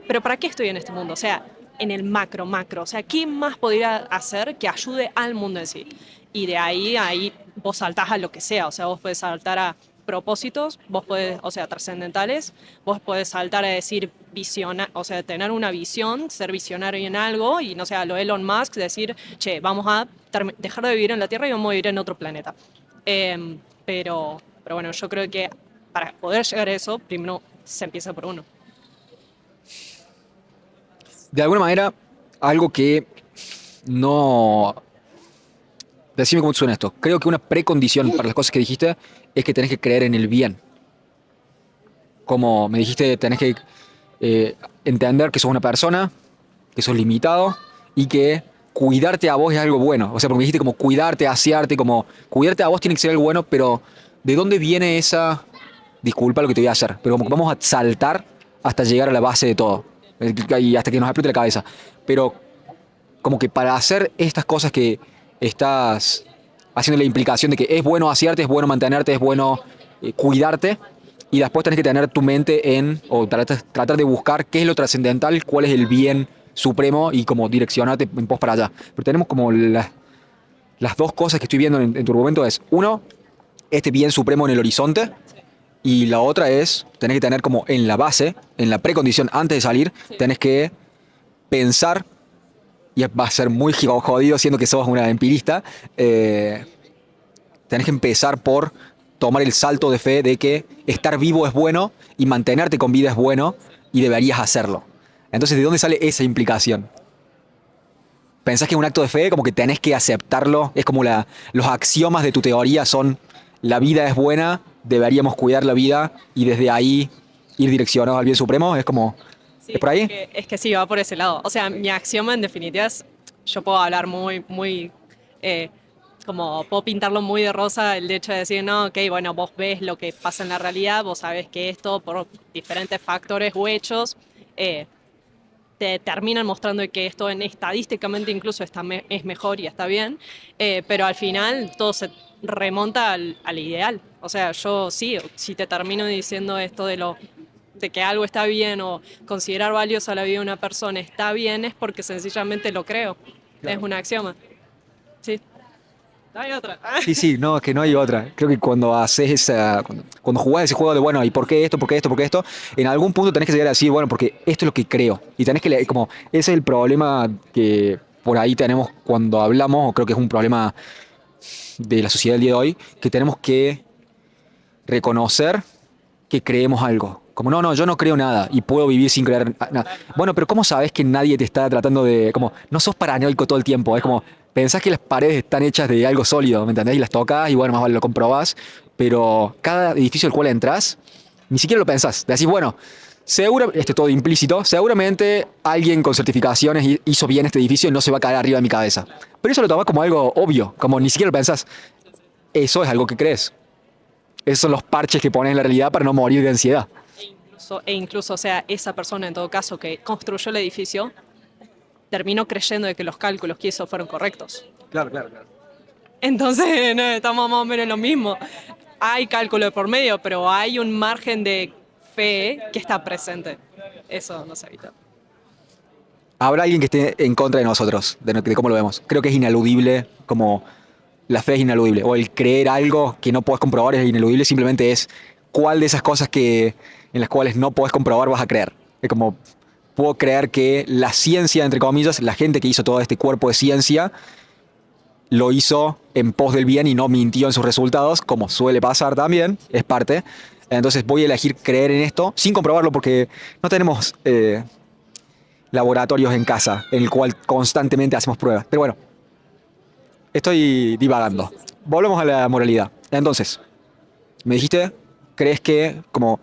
pero ¿para qué estoy en este mundo? O sea, en el macro, o sea, ¿qué más podría hacer que ayude al mundo en sí? Y de ahí vos saltás a lo que sea, o sea, vos podés saltar a propósitos, vos podés, o sea, trascendentales, vos podés saltar a decir o sea, tener una visión, ser visionario en algo y no sé, a lo Elon Musk, decir, che, vamos a dejar de vivir en la Tierra y vamos a vivir en otro planeta. Pero bueno, yo creo que para poder llegar a eso, primero se empieza por uno. De alguna manera, algo que no... Decime cómo te suena esto. Creo que una precondición para las cosas que dijiste es que tenés que creer en el bien. Como me dijiste, tenés que entender que sos una persona, que sos limitado y que cuidarte a vos es algo bueno. O sea, porque me dijiste como cuidarte, asearte, como cuidarte a vos tiene que ser algo bueno, pero ¿de dónde viene esa... Disculpa lo que te voy a hacer, pero como que vamos a saltar hasta llegar a la base de todo. Y hasta que nos explote la cabeza. Pero como que para hacer estas cosas que estás haciendo la implicación de que es bueno asearte, es bueno mantenerte, es bueno cuidarte, y después tenés que tener tu mente en, o tratar de buscar qué es lo trascendental, cuál es el bien supremo y como direccionarte en pos para allá. Pero tenemos como las dos cosas que estoy viendo en tu argumento es, uno, este bien supremo en el horizonte, y la otra es, tenés que tener como en la base, en la precondición antes de salir, tenés que pensar, y va a ser muy jodido siendo que sos una empirista, tenés que empezar por tomar el salto de fe de que estar vivo es bueno y mantenerte con vida es bueno y deberías hacerlo. Entonces, ¿de dónde sale esa implicación? ¿Pensás que es un acto de fe? Como que tenés que aceptarlo. Es como los axiomas de tu teoría son la vida es buena, deberíamos cuidar la vida y desde ahí ir direccionados al bien supremo. Es como... Sí, ¿Es por ahí? es que sí, va por ese lado. O sea, mi axioma en definitiva es, yo puedo hablar muy, como puedo pintarlo muy de rosa, el hecho de decir, no, ok, bueno, vos ves lo que pasa en la realidad, vos sabés que esto, por diferentes factores o hechos, te terminan mostrando que esto estadísticamente incluso es mejor y está bien, pero al final todo se remonta al ideal. O sea, yo sí, si te termino diciendo esto de que algo está bien o considerar valiosa la vida de una persona está bien, es porque sencillamente lo creo. Claro. Es un axioma. Sí. No hay otra. Sí, sí, no, es que no hay otra. Creo que cuando haces cuando jugás ese juego de, bueno, ¿y por qué esto, por qué esto, por qué esto? En algún punto tenés que llegar a decir, bueno, porque esto es lo que creo. Y tenés que, como, ese es el problema que por ahí tenemos cuando hablamos, o creo que es un problema de la sociedad del día de hoy, que tenemos que reconocer que creemos algo. Como, no, yo no creo nada y puedo vivir sin creer nada. Bueno, pero ¿cómo sabes que nadie te está tratando de... Como, no sos paranoico todo el tiempo, es como, pensás que las paredes están hechas de algo sólido, ¿me entendés? Y las tocas y bueno, más vale lo comprobás, pero cada edificio al cual entras, ni siquiera lo pensás. Decís, bueno, todo implícito, seguramente alguien con certificaciones hizo bien este edificio y no se va a caer arriba de mi cabeza. Pero eso lo tomas como algo obvio, como ni siquiera lo pensás. Eso es algo que crees. Esos son los parches que pones en la realidad para no morir de ansiedad. E incluso, o sea, esa persona en todo caso que construyó el edificio terminó creyendo de que los cálculos que hizo fueron correctos. Claro, claro, claro. Entonces, no, estamos más o menos en lo mismo. Hay cálculo de por medio, pero hay un margen de fe que está presente. Eso no se evita. Habrá alguien que esté en contra de nosotros, de cómo lo vemos. Creo que es ineludible, como la fe es ineludible. O el creer algo que no puedes comprobar es ineludible, simplemente es cuál de esas cosas en las cuales no puedes comprobar vas a creer. Es como, puedo creer que la ciencia, entre comillas, la gente que hizo todo este cuerpo de ciencia, lo hizo en pos del bien y no mintió en sus resultados, como suele pasar también, es parte. Entonces voy a elegir creer en esto sin comprobarlo porque no tenemos laboratorios en casa en el cual constantemente hacemos pruebas. Pero bueno, estoy divagando. Volvemos a la moralidad. Entonces, me dijiste, crees que como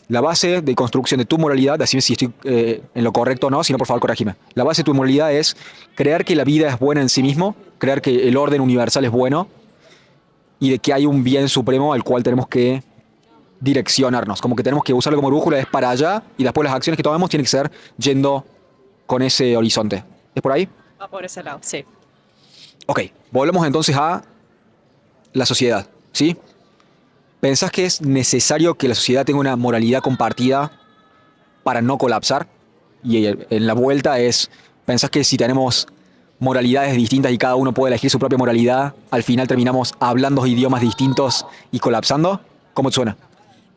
la base de construcción de tu moralidad, decime si estoy en lo correcto o no, si no, por favor, corregime. La base de tu moralidad es creer que la vida es buena en sí mismo, creer que el orden universal es bueno y de que hay un bien supremo al cual tenemos que direccionarnos, como que tenemos que usarlo como brújula, es para allá y después las acciones que tomemos tienen que ser yendo con ese horizonte. ¿Es por ahí? Va por ese lado, sí. Ok, volvemos entonces a la sociedad, ¿sí? ¿Pensás que es necesario que la sociedad tenga una moralidad compartida para no colapsar? Y en la vuelta es, ¿pensás que si tenemos moralidades distintas y cada uno puede elegir su propia moralidad, al final terminamos hablando idiomas distintos y colapsando? ¿Cómo te suena?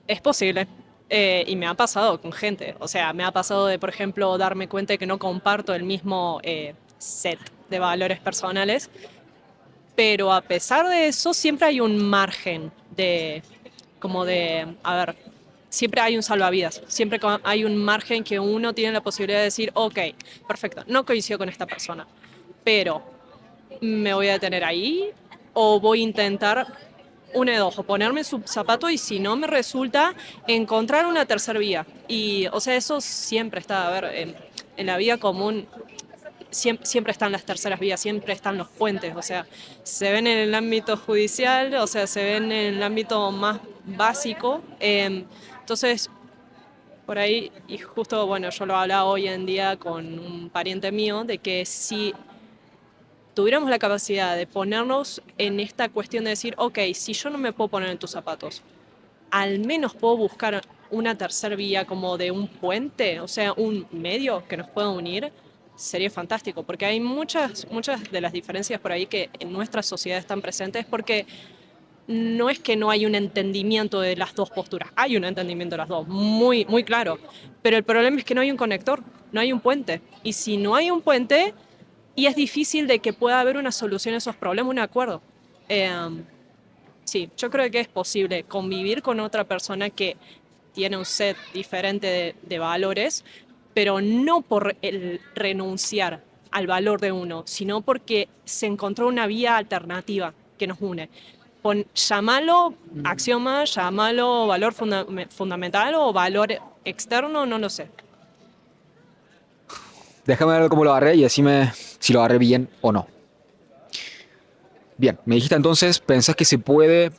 Es posible. Y me ha pasado con gente. O sea, me ha pasado de, por ejemplo, darme cuenta de que no comparto el mismo set de valores personales. Pero a pesar de eso, siempre hay un margen a ver, siempre hay un salvavidas. Siempre hay un margen que uno tiene la posibilidad de decir, ok, perfecto, no coincido con esta persona. Pero me voy a detener ahí o voy a intentar una de dos, o ponerme en su zapato y si no me resulta, encontrar una tercera vía. Y, o sea, eso siempre está, a ver, en la vida común siempre están las terceras vías, siempre están los puentes, o sea, se ven en el ámbito judicial, o sea, se ven en el ámbito más básico. Entonces, por ahí, y justo, bueno, yo lo hablaba hoy en día con un pariente mío, de que si tuviéramos la capacidad de ponernos en esta cuestión de decir, ok, si yo no me puedo poner en tus zapatos, al menos puedo buscar una tercera vía como de un puente, o sea, un medio que nos pueda unir, sería fantástico, porque hay muchas de las diferencias por ahí que en nuestra sociedad están presentes, porque no es que no hay un entendimiento de las dos posturas, hay un entendimiento de las dos, muy, muy claro, pero el problema es que no hay un conector, no hay un puente, y si no hay un puente, y es difícil de que pueda haber una solución a esos problemas, un acuerdo. Sí, yo creo que es posible convivir con otra persona que tiene un set diferente de valores, pero no por el renunciar al valor de uno, sino porque se encontró una vía alternativa que nos une. Llámalo axioma, llámalo valor fundamental o valor externo, no lo sé. Déjame ver cómo lo agarré y decime si lo agarré bien o no. Bien, me dijiste entonces, pensás que puede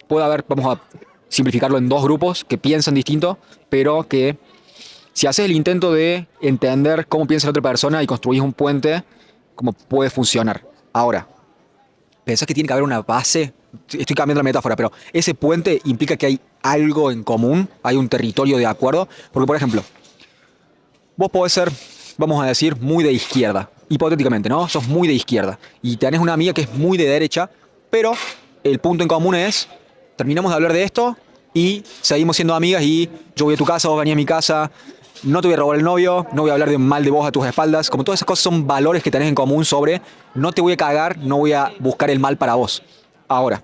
haber, vamos a simplificarlo en dos grupos que piensan distinto, pero que si haces el intento de entender cómo piensa la otra persona y construís un puente, cómo puede funcionar. Ahora, ¿pensás que tiene que haber una base? Estoy cambiando la metáfora, pero ese puente implica que hay algo en común, hay un territorio de acuerdo. Porque, por ejemplo, vos podés ser, vamos a decir, muy de izquierda. Hipotéticamente, ¿no? Sos muy de izquierda. Y tenés una amiga que es muy de derecha, pero el punto en común es, terminamos de hablar de esto y seguimos siendo amigas y yo voy a tu casa, vos venís a mi casa, no te voy a robar el novio, no voy a hablar de mal de vos a tus espaldas. Como todas esas cosas son valores que tenés en común sobre no te voy a cagar, no voy a buscar el mal para vos. Ahora,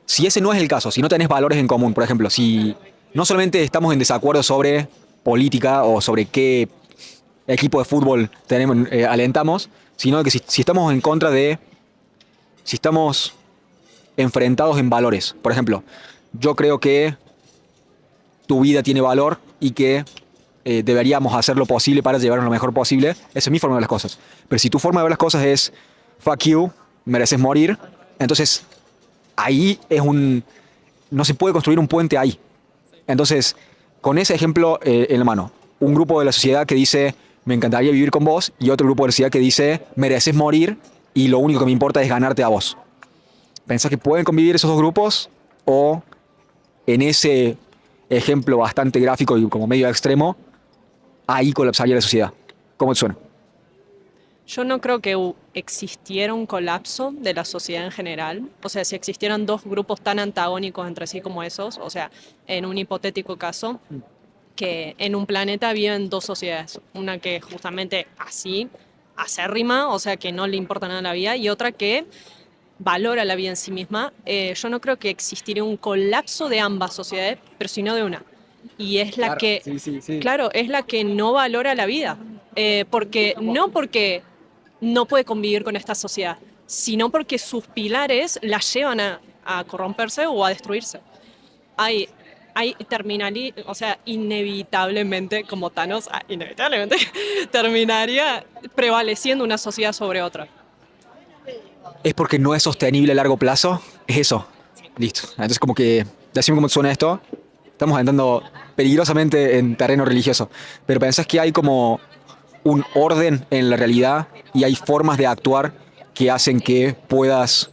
si ese no es el caso, si no tenés valores en común, por ejemplo, si no solamente estamos en desacuerdo sobre política o sobre qué equipo de fútbol alentamos, sino que si estamos en contra de, si estamos enfrentados en valores. Por ejemplo, yo creo que tu vida tiene valor y que deberíamos hacer lo posible para llevarnos lo mejor posible. Esa es mi forma de ver las cosas. Pero si tu forma de ver las cosas es fuck you, mereces morir, entonces ahí no se puede construir un puente ahí. Entonces, con ese ejemplo en la mano, un grupo de la sociedad que dice me encantaría vivir con vos y otro grupo de la sociedad que dice mereces morir y lo único que me importa es ganarte a vos. ¿Pensás que pueden convivir esos dos grupos o en ese ejemplo bastante gráfico y como medio extremo, ahí colapsaría la sociedad? ¿Cómo te suena? Yo no creo que existiera un colapso de la sociedad en general. O sea, si existieran dos grupos tan antagónicos entre sí como esos, o sea, en un hipotético caso, que en un planeta viven dos sociedades. Una que justamente así, acérrima, o sea, que no le importa nada la vida, y otra que valora la vida en sí misma. Yo no creo que existiría un colapso de ambas sociedades, pero sino de una. Y es la que, Sí. claro, es la que no valora la vida. Porque no puede convivir con esta sociedad, sino porque sus pilares la llevan a corromperse o a destruirse. Hay, o sea, inevitablemente, como Thanos, inevitablemente terminaría prevaleciendo una sociedad sobre otra. ¿Es porque no es sostenible a largo plazo? Es eso. Listo. Entonces como que, decime cómo te suena esto. Estamos entrando peligrosamente en terreno religioso. Pero pensás que hay como un orden en la realidad y hay formas de actuar que hacen que puedas,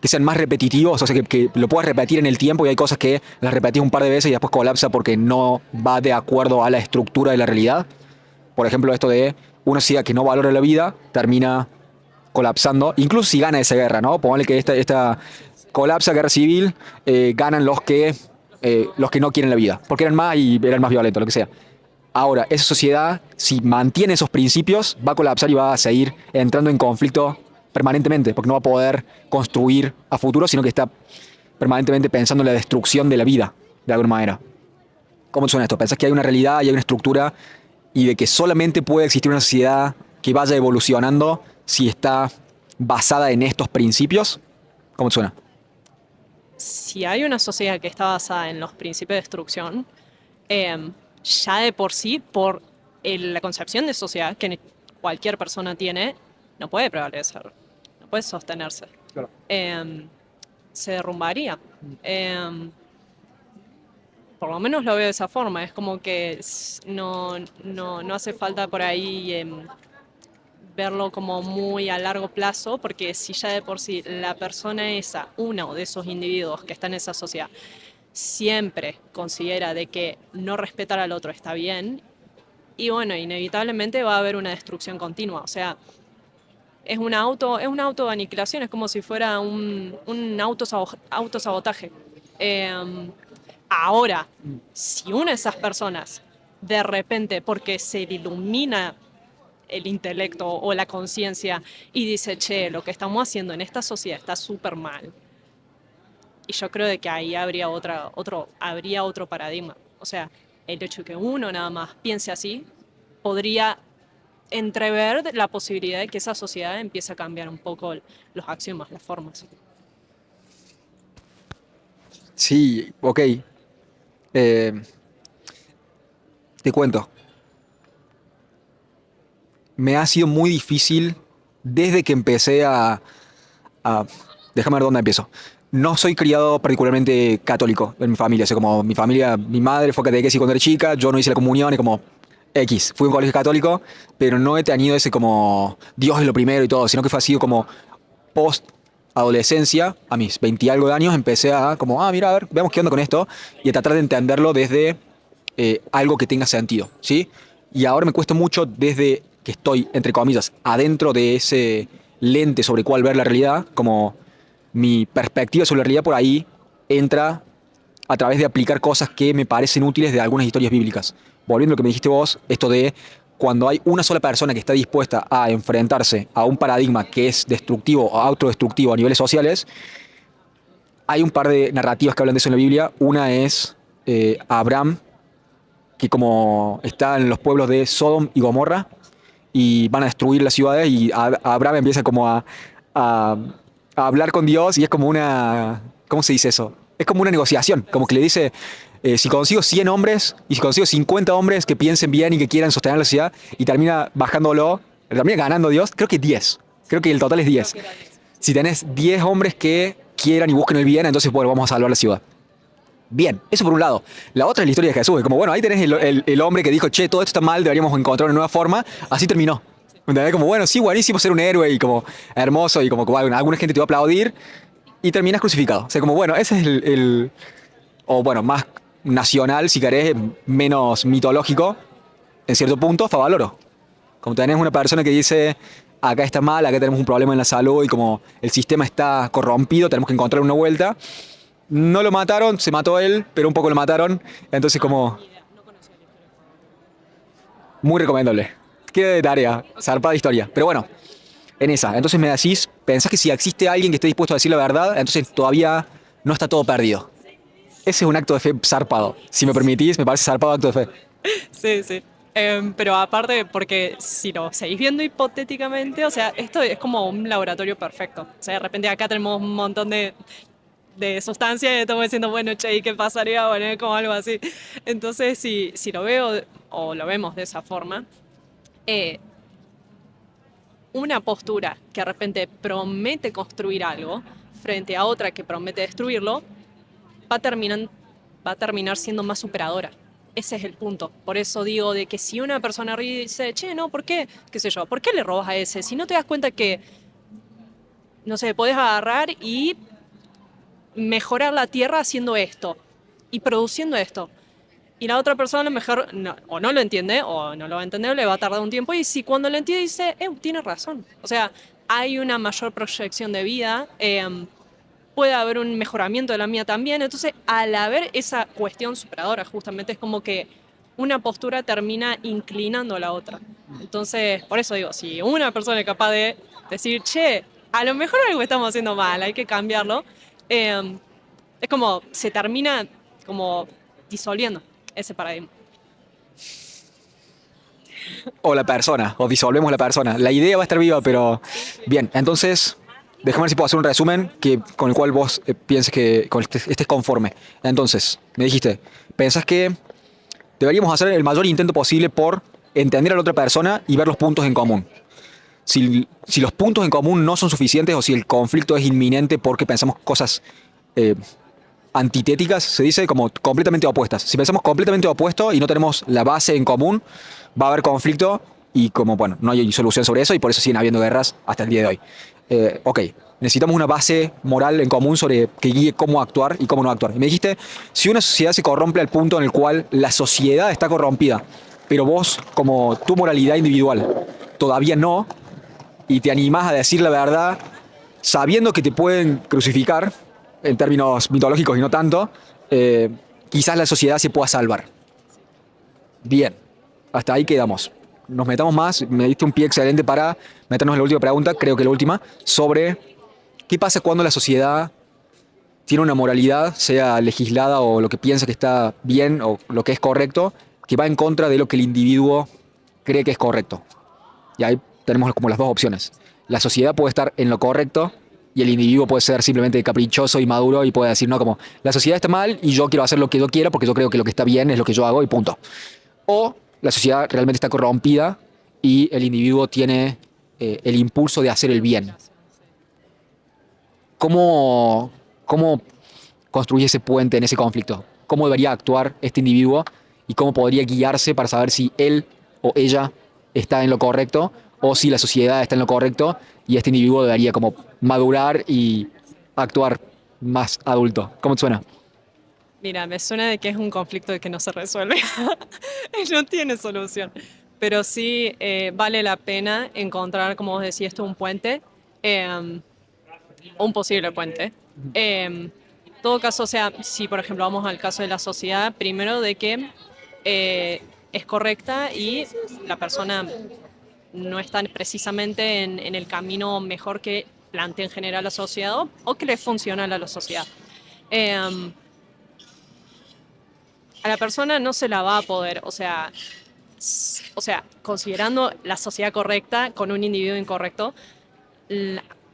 que sean más repetitivos, o sea, que lo puedas repetir en el tiempo y hay cosas que las repetís un par de veces y después colapsa porque no va de acuerdo a la estructura de la realidad. Por ejemplo, esto de una sociedad que no valora la vida termina colapsando, incluso si gana esa guerra, ¿no? Ponle que esta colapsa, guerra civil, ganan los que no quieren la vida, porque eran más violentos, lo que sea. Ahora, esa sociedad, si mantiene esos principios, va a colapsar y va a seguir entrando en conflicto permanentemente, porque no va a poder construir a futuro, sino que está permanentemente pensando en la destrucción de la vida, de alguna manera. ¿Cómo te suena esto? ¿Pensás que hay una realidad y hay una estructura y de que solamente puede existir una sociedad que vaya evolucionando si está basada en estos principios? ¿Cómo te suena? Si hay una sociedad que está basada en los principios de destrucción, ya de por sí, por la concepción de sociedad que cualquier persona tiene, no puede prevalecer, no puede sostenerse. Claro. Se derrumbaría. Por lo menos lo veo de esa forma. Es como que no hace falta por ahí verlo como muy a largo plazo, porque si ya de por sí la persona esa, uno de esos individuos que está en esa sociedad, siempre considera de que no respetar al otro está bien, y bueno, inevitablemente va a haber una destrucción continua. O sea, es una autoaniquilación, es como si fuera un autosabotaje. Ahora, si una de esas personas, de repente, porque se le ilumina el intelecto o la conciencia y dice, che, lo que estamos haciendo en esta sociedad está súper mal. Y yo creo de que ahí habría otro paradigma. O sea, el hecho de que uno nada más piense así podría entrever la posibilidad de que esa sociedad empiece a cambiar un poco los axiomas, las formas. Sí, ok. Eh, te cuento. Me ha sido muy difícil desde que empecé a... Déjame ver dónde empiezo. No soy criado particularmente católico en mi familia. O sea, como mi familia, mi madre fue catequesis cuando era chica, yo no hice la comunión y como X. Fui a un colegio católico, pero no he tenido ese como Dios es lo primero y todo, sino que fue así como post adolescencia, a mis 20 y algo de años, empecé a como, mira, a ver, veamos qué onda con esto y a tratar de entenderlo desde algo que tenga sentido, ¿sí? Y ahora me cuesta mucho desde que estoy, entre comillas, adentro de ese lente sobre cuál ver la realidad, como mi perspectiva sobre la realidad por ahí entra a través de aplicar cosas que me parecen útiles de algunas historias bíblicas. Volviendo a lo que me dijiste vos, esto de cuando hay una sola persona que está dispuesta a enfrentarse a un paradigma que es destructivo o autodestructivo a niveles sociales, hay un par de narrativas que hablan de eso en la Biblia. Una es Abraham, que como está en los pueblos de Sodom y Gomorra, y van a destruir las ciudades, y Abraham empieza como a hablar con Dios, y es como una... ¿Cómo se dice eso? Es como una negociación, como que le dice, si consigo 100 hombres y si consigo 50 hombres que piensen bien y que quieran sostener la sociedad y termina bajándolo, termina ganando Dios, creo que 10. Creo que el total es 10. Si tenés 10 hombres que quieran y busquen el bien, entonces, bueno, vamos a salvar la ciudad. Bien, eso por un lado. La otra es la historia de Jesús. Es como, bueno, ahí tenés el hombre que dijo, che, todo esto está mal, deberíamos encontrar una nueva forma. Así terminó. ¿Entendés? Como, bueno, sí, buenísimo ser un héroe y como hermoso y como que bueno, alguna gente te va a aplaudir y terminas crucificado. O sea, como, bueno, ese es o bueno, más nacional, si querés, menos mitológico, en cierto punto, Favaloro. Como tenés una persona que dice, acá está mal, acá tenemos un problema en la salud y como el sistema está corrompido, tenemos que encontrar una vuelta. No lo mataron, se mató él, pero un poco lo mataron. Entonces como muy recomendable. Queda de tarea, zarpada historia. Pero bueno, en esa. Entonces me decís, pensás que si existe alguien que esté dispuesto a decir la verdad, entonces todavía no está todo perdido. Ese es un acto de fe zarpado. Si me permitís, me parece zarpado acto de fe. Sí, sí. Pero aparte, porque si lo seguís viendo hipotéticamente, o sea, esto es como un laboratorio perfecto. O sea, de repente acá tenemos un montón de sustancias y estamos diciendo, bueno, che, ¿y qué pasaría? Bueno, es como algo así. Entonces, si lo veo o lo vemos de esa forma, eh, una postura que de repente promete construir algo frente a otra que promete destruirlo, va a terminar, va a terminar siendo más superadora. Ese es el punto. Por eso digo de que si una persona dice, che, no, ¿por qué? ¿Qué sé yo? ¿Por qué le robas a ese? Si no te das cuenta que, no sé, podés agarrar y mejorar la tierra haciendo esto y produciendo esto. Y la otra persona a lo mejor o no lo entiende o no lo va a entender o le va a tardar un tiempo. Y si cuando lo entiende dice, tiene razón. O sea, hay una mayor proyección de vida, puede haber un mejoramiento de la mía también. Entonces, al haber esa cuestión superadora, justamente es como que una postura termina inclinando a la otra. Entonces, por eso digo, si una persona es capaz de decir, che, a lo mejor algo estamos haciendo mal, hay que cambiarlo, es como se termina como disolviendo ese paradigma. O la persona, o disolvemos la persona. La idea va a estar viva, pero bien, entonces, déjame ver si puedo hacer un resumen con el cual vos pienses que estés conforme. Entonces, me dijiste, pensás que deberíamos hacer el mayor intento posible por entender a la otra persona y ver los puntos en común. Si los puntos en común no son suficientes o si el conflicto es inminente porque pensamos cosas eh, antitéticas, se dice como completamente opuestas. Si pensamos completamente opuesto y no tenemos la base en común, va a haber conflicto y como, bueno, no hay solución sobre eso y por eso siguen habiendo guerras hasta el día de hoy. Ok, necesitamos una base moral en común sobre que guíe cómo actuar y cómo no actuar. Y me dijiste, si una sociedad se corrompe al punto en el cual la sociedad está corrompida, pero vos, como tu moralidad individual, todavía no, y te animás a decir la verdad sabiendo que te pueden crucificar, en términos mitológicos y no tanto, quizás la sociedad se pueda salvar. Bien, hasta ahí quedamos. Nos metamos más, me diste un pie excelente para meternos en la última pregunta, creo que la última, sobre qué pasa cuando la sociedad tiene una moralidad, sea legislada o lo que piensa que está bien o lo que es correcto, que va en contra de lo que el individuo cree que es correcto. Y ahí tenemos como las dos opciones. La sociedad puede estar en lo correcto y el individuo puede ser simplemente caprichoso y maduro y puede decir, no, como la sociedad está mal y yo quiero hacer lo que yo quiero porque yo creo que lo que está bien es lo que yo hago y punto. O la sociedad realmente está corrompida y el individuo tiene el impulso de hacer el bien. ¿Cómo construye ese puente en ese conflicto? ¿Cómo debería actuar este individuo y cómo podría guiarse para saber si él o ella está en lo correcto o si la sociedad está en lo correcto y este individuo debería como madurar y actuar más adulto? ¿Cómo te suena? Mira, me suena de que es un conflicto de que no se resuelve. No tiene solución. Pero sí vale la pena encontrar, como vos decías, esto un puente, un posible puente. En todo caso, o sea, si por ejemplo vamos al caso de la sociedad, primero de que es correcta y la persona no está precisamente en el camino mejor que plantea en general la sociedad o que le funciona a la sociedad. Eh, a la persona no se la va a poder, o sea, considerando la sociedad correcta con un individuo incorrecto,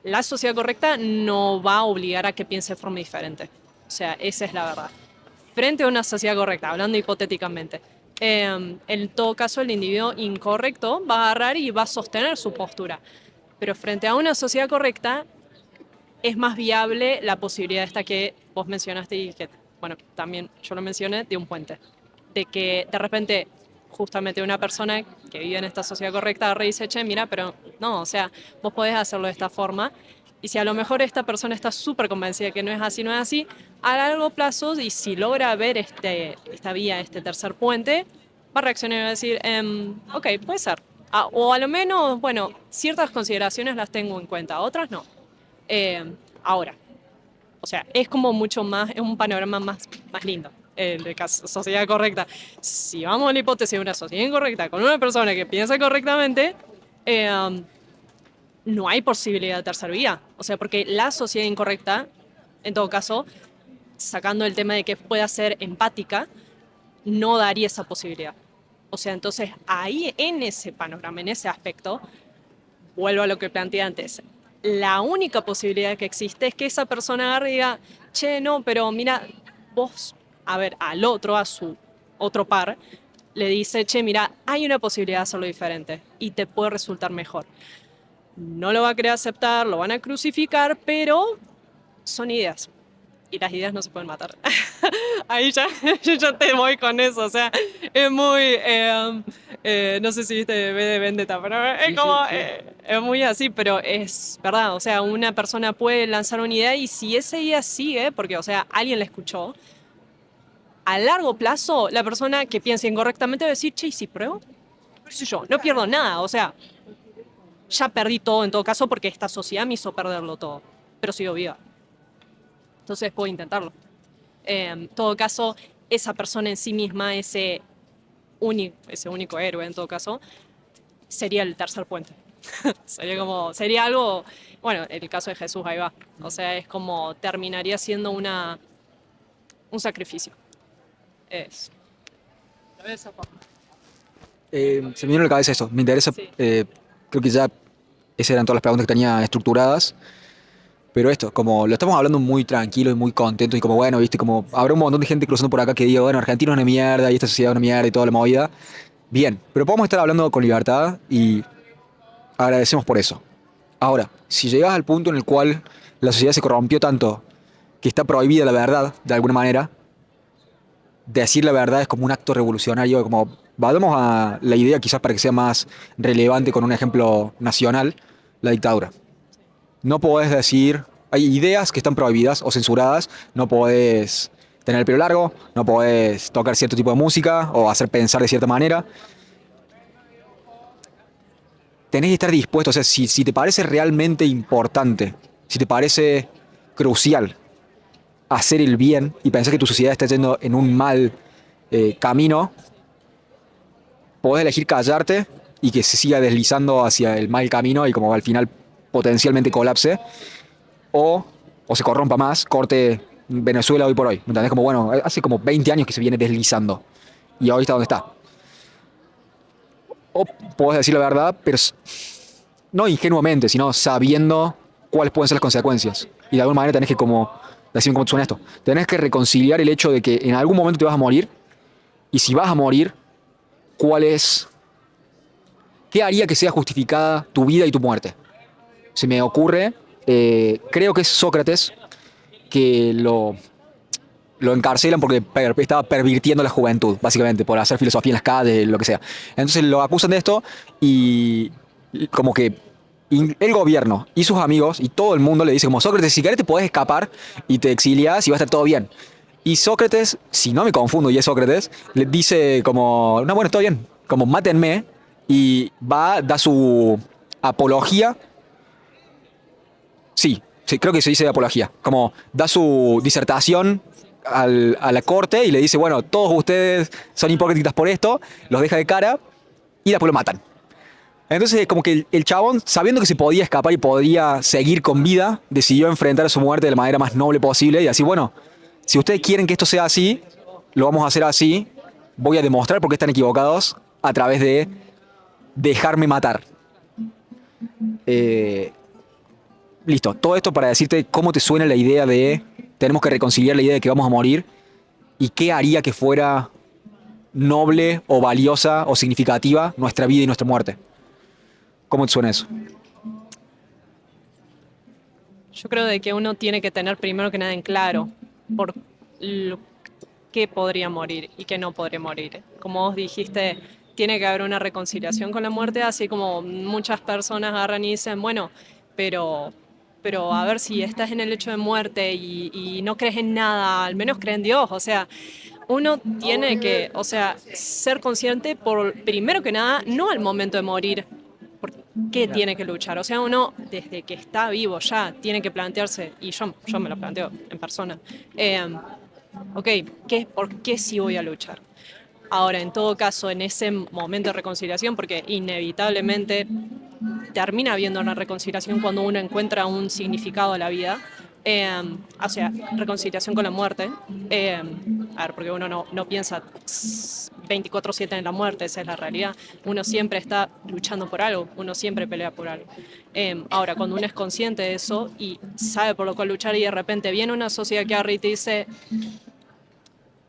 la sociedad correcta no va a obligar a que piense de forma diferente. O sea, esa es la verdad. Frente a una sociedad correcta, hablando hipotéticamente, en todo caso el individuo incorrecto va a agarrar y va a sostener su postura. Pero frente a una sociedad correcta es más viable la posibilidad esta que vos mencionaste y que, bueno, también yo lo mencioné, de un puente. De que de repente justamente una persona que vive en esta sociedad correcta dice, che, mira, pero no, o sea, vos podés hacerlo de esta forma. Y si a lo mejor esta persona está súper convencida que no es así, no es así, a largo plazo, y si logra ver esta vía, este tercer puente, va a reaccionar y va a decir, ok, puede ser. O a lo menos, bueno, ciertas consideraciones las tengo en cuenta, otras no. Ahora, o sea, es como mucho más, es un panorama más lindo, el de sociedad correcta. Si vamos a la hipótesis de una sociedad incorrecta con una persona que piensa correctamente, no hay posibilidad de tercera vía. O sea, porque la sociedad incorrecta, en todo caso, sacando el tema de que pueda ser empática, no daría esa posibilidad. O sea, entonces ahí en ese panorama, en ese aspecto, vuelvo a lo que planteé antes. La única posibilidad que existe es que esa persona agarre y diga, che, no, pero mira, vos, a ver, al otro, a su otro par, le dice, che, mira, hay una posibilidad de hacerlo diferente y te puede resultar mejor. No lo va a querer aceptar, lo van a crucificar, pero son ideas. Y las ideas no se pueden matar. Ahí ya, yo ya te voy con eso, o sea, es muy, no sé si viste V de Vendetta, pero es Sí, como, sí, sí. es muy así, pero es verdad, o sea, una persona puede lanzar una idea y si esa idea sigue, porque, o sea, alguien la escuchó, a largo plazo, la persona que piensa incorrectamente va a decir, che, ¿y si pruebo? ¿Qué sé yo? No pierdo nada, o sea, ya perdí todo en todo caso porque esta sociedad me hizo perderlo todo, pero sigo viva, entonces puedo intentarlo. En todo caso, esa persona en sí misma, ese único héroe en todo caso, sería el tercer puente. Sería algo, bueno, en el caso de Jesús ahí va. O sea, es como terminaría siendo un sacrificio. Es. De esa forma. Se me vino a la cabeza eso. Me interesa, Sí. creo que ya esas eran todas las preguntas que tenía estructuradas. Pero esto, como lo estamos hablando muy tranquilo y muy contento y como bueno, viste, como habrá un montón de gente cruzando por acá que diga, bueno, Argentina es una mierda y esta sociedad es una mierda y toda la movida. Bien, pero podemos estar hablando con libertad y agradecemos por eso. Ahora, si llegas al punto en el cual la sociedad se corrompió tanto que está prohibida la verdad, de alguna manera, decir la verdad es como un acto revolucionario, como vamos a la idea quizás para que sea más relevante con un ejemplo nacional, la dictadura. No podés decir, hay ideas que están prohibidas o censuradas, no podés tener el pelo largo, no podés tocar cierto tipo de música o hacer pensar de cierta manera. Tenés que estar dispuesto, o sea, si te parece realmente importante, si te parece crucial hacer el bien y pensás que tu sociedad está yendo en un mal camino, podés elegir callarte y que se siga deslizando hacia el mal camino y como al final potencialmente colapse, o, o se corrompa más, corte Venezuela hoy por hoy. ¿Me entendés? Como bueno, hace como 20 años que se viene deslizando y hoy está donde está. O podés decir la verdad, pero no ingenuamente, sino sabiendo cuáles pueden ser las consecuencias. Y de alguna manera tenés que como, decirme cómo te suena esto, tenés que reconciliar el hecho de que en algún momento te vas a morir y si vas a morir, cuál es, qué haría que sea justificada tu vida y tu muerte. Se me ocurre, creo que es Sócrates que lo encarcelan porque estaba pervirtiendo la juventud, básicamente, por hacer filosofía en las calles, lo que sea. Entonces lo acusan de esto y como que el gobierno y sus amigos y todo el mundo le dice como Sócrates, si querés te podés escapar y te exilias y va a estar todo bien. Y Sócrates, si no me confundo y es Sócrates, le dice como, no, bueno, todo bien, como mátenme y da su apología. Sí, sí, creo que se dice apología. Como da su disertación a la corte y le dice, bueno, todos ustedes son hipócritas por esto, los deja de cara y después lo matan. Entonces, como que el chabón, sabiendo que se podía escapar y podría seguir con vida, decidió enfrentar a su muerte de la manera más noble posible y así, bueno, si ustedes quieren que esto sea así, lo vamos a hacer así, voy a demostrar por qué están equivocados a través de dejarme matar. Eh, Listo, todo esto para decirte cómo te suena la idea de tenemos que reconciliar la idea de que vamos a morir y qué haría que fuera noble o valiosa o significativa nuestra vida y nuestra muerte. ¿Cómo te suena eso? Yo creo de que uno tiene que tener primero que nada en claro por lo que podría morir y qué no podría morir. Como vos dijiste, tiene que haber una reconciliación con la muerte, así como muchas personas agarran y dicen, bueno, pero, pero a ver si estás en el hecho de muerte y no crees en nada, al menos cree en Dios. O sea, uno tiene que, o sea, ser consciente por, primero que nada, no al momento de morir, por qué tiene que luchar. O sea, uno desde que está vivo ya tiene que plantearse, y yo me lo planteo en persona, ok, ¿por qué sí voy a luchar? Ahora, en todo caso, en ese momento de reconciliación, porque inevitablemente termina habiendo una reconciliación cuando uno encuentra un significado a la vida, o sea, reconciliación con la muerte, a ver, porque uno no piensa 24/7 en la muerte, esa es la realidad, uno siempre está luchando por algo, uno siempre pelea por algo. Ahora, cuando uno es consciente de eso y sabe por lo cual luchar y de repente viene una sociedad que agarra y te dice,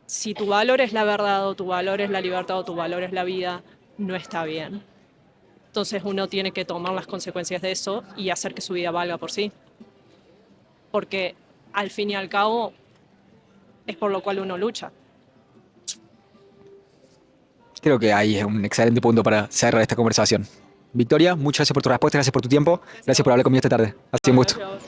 si tu valor es la verdad o tu valor es la libertad o tu valor es la vida, no está bien. Entonces uno tiene que tomar las consecuencias de eso y hacer que su vida valga por sí. Porque al fin y al cabo es por lo cual uno lucha. Creo que ahí es un excelente punto para cerrar esta conversación. Victoria, muchas gracias por tu respuesta, gracias por tu tiempo, gracias por hablar conmigo esta tarde. Ha sido un gusto. Gracias a vos.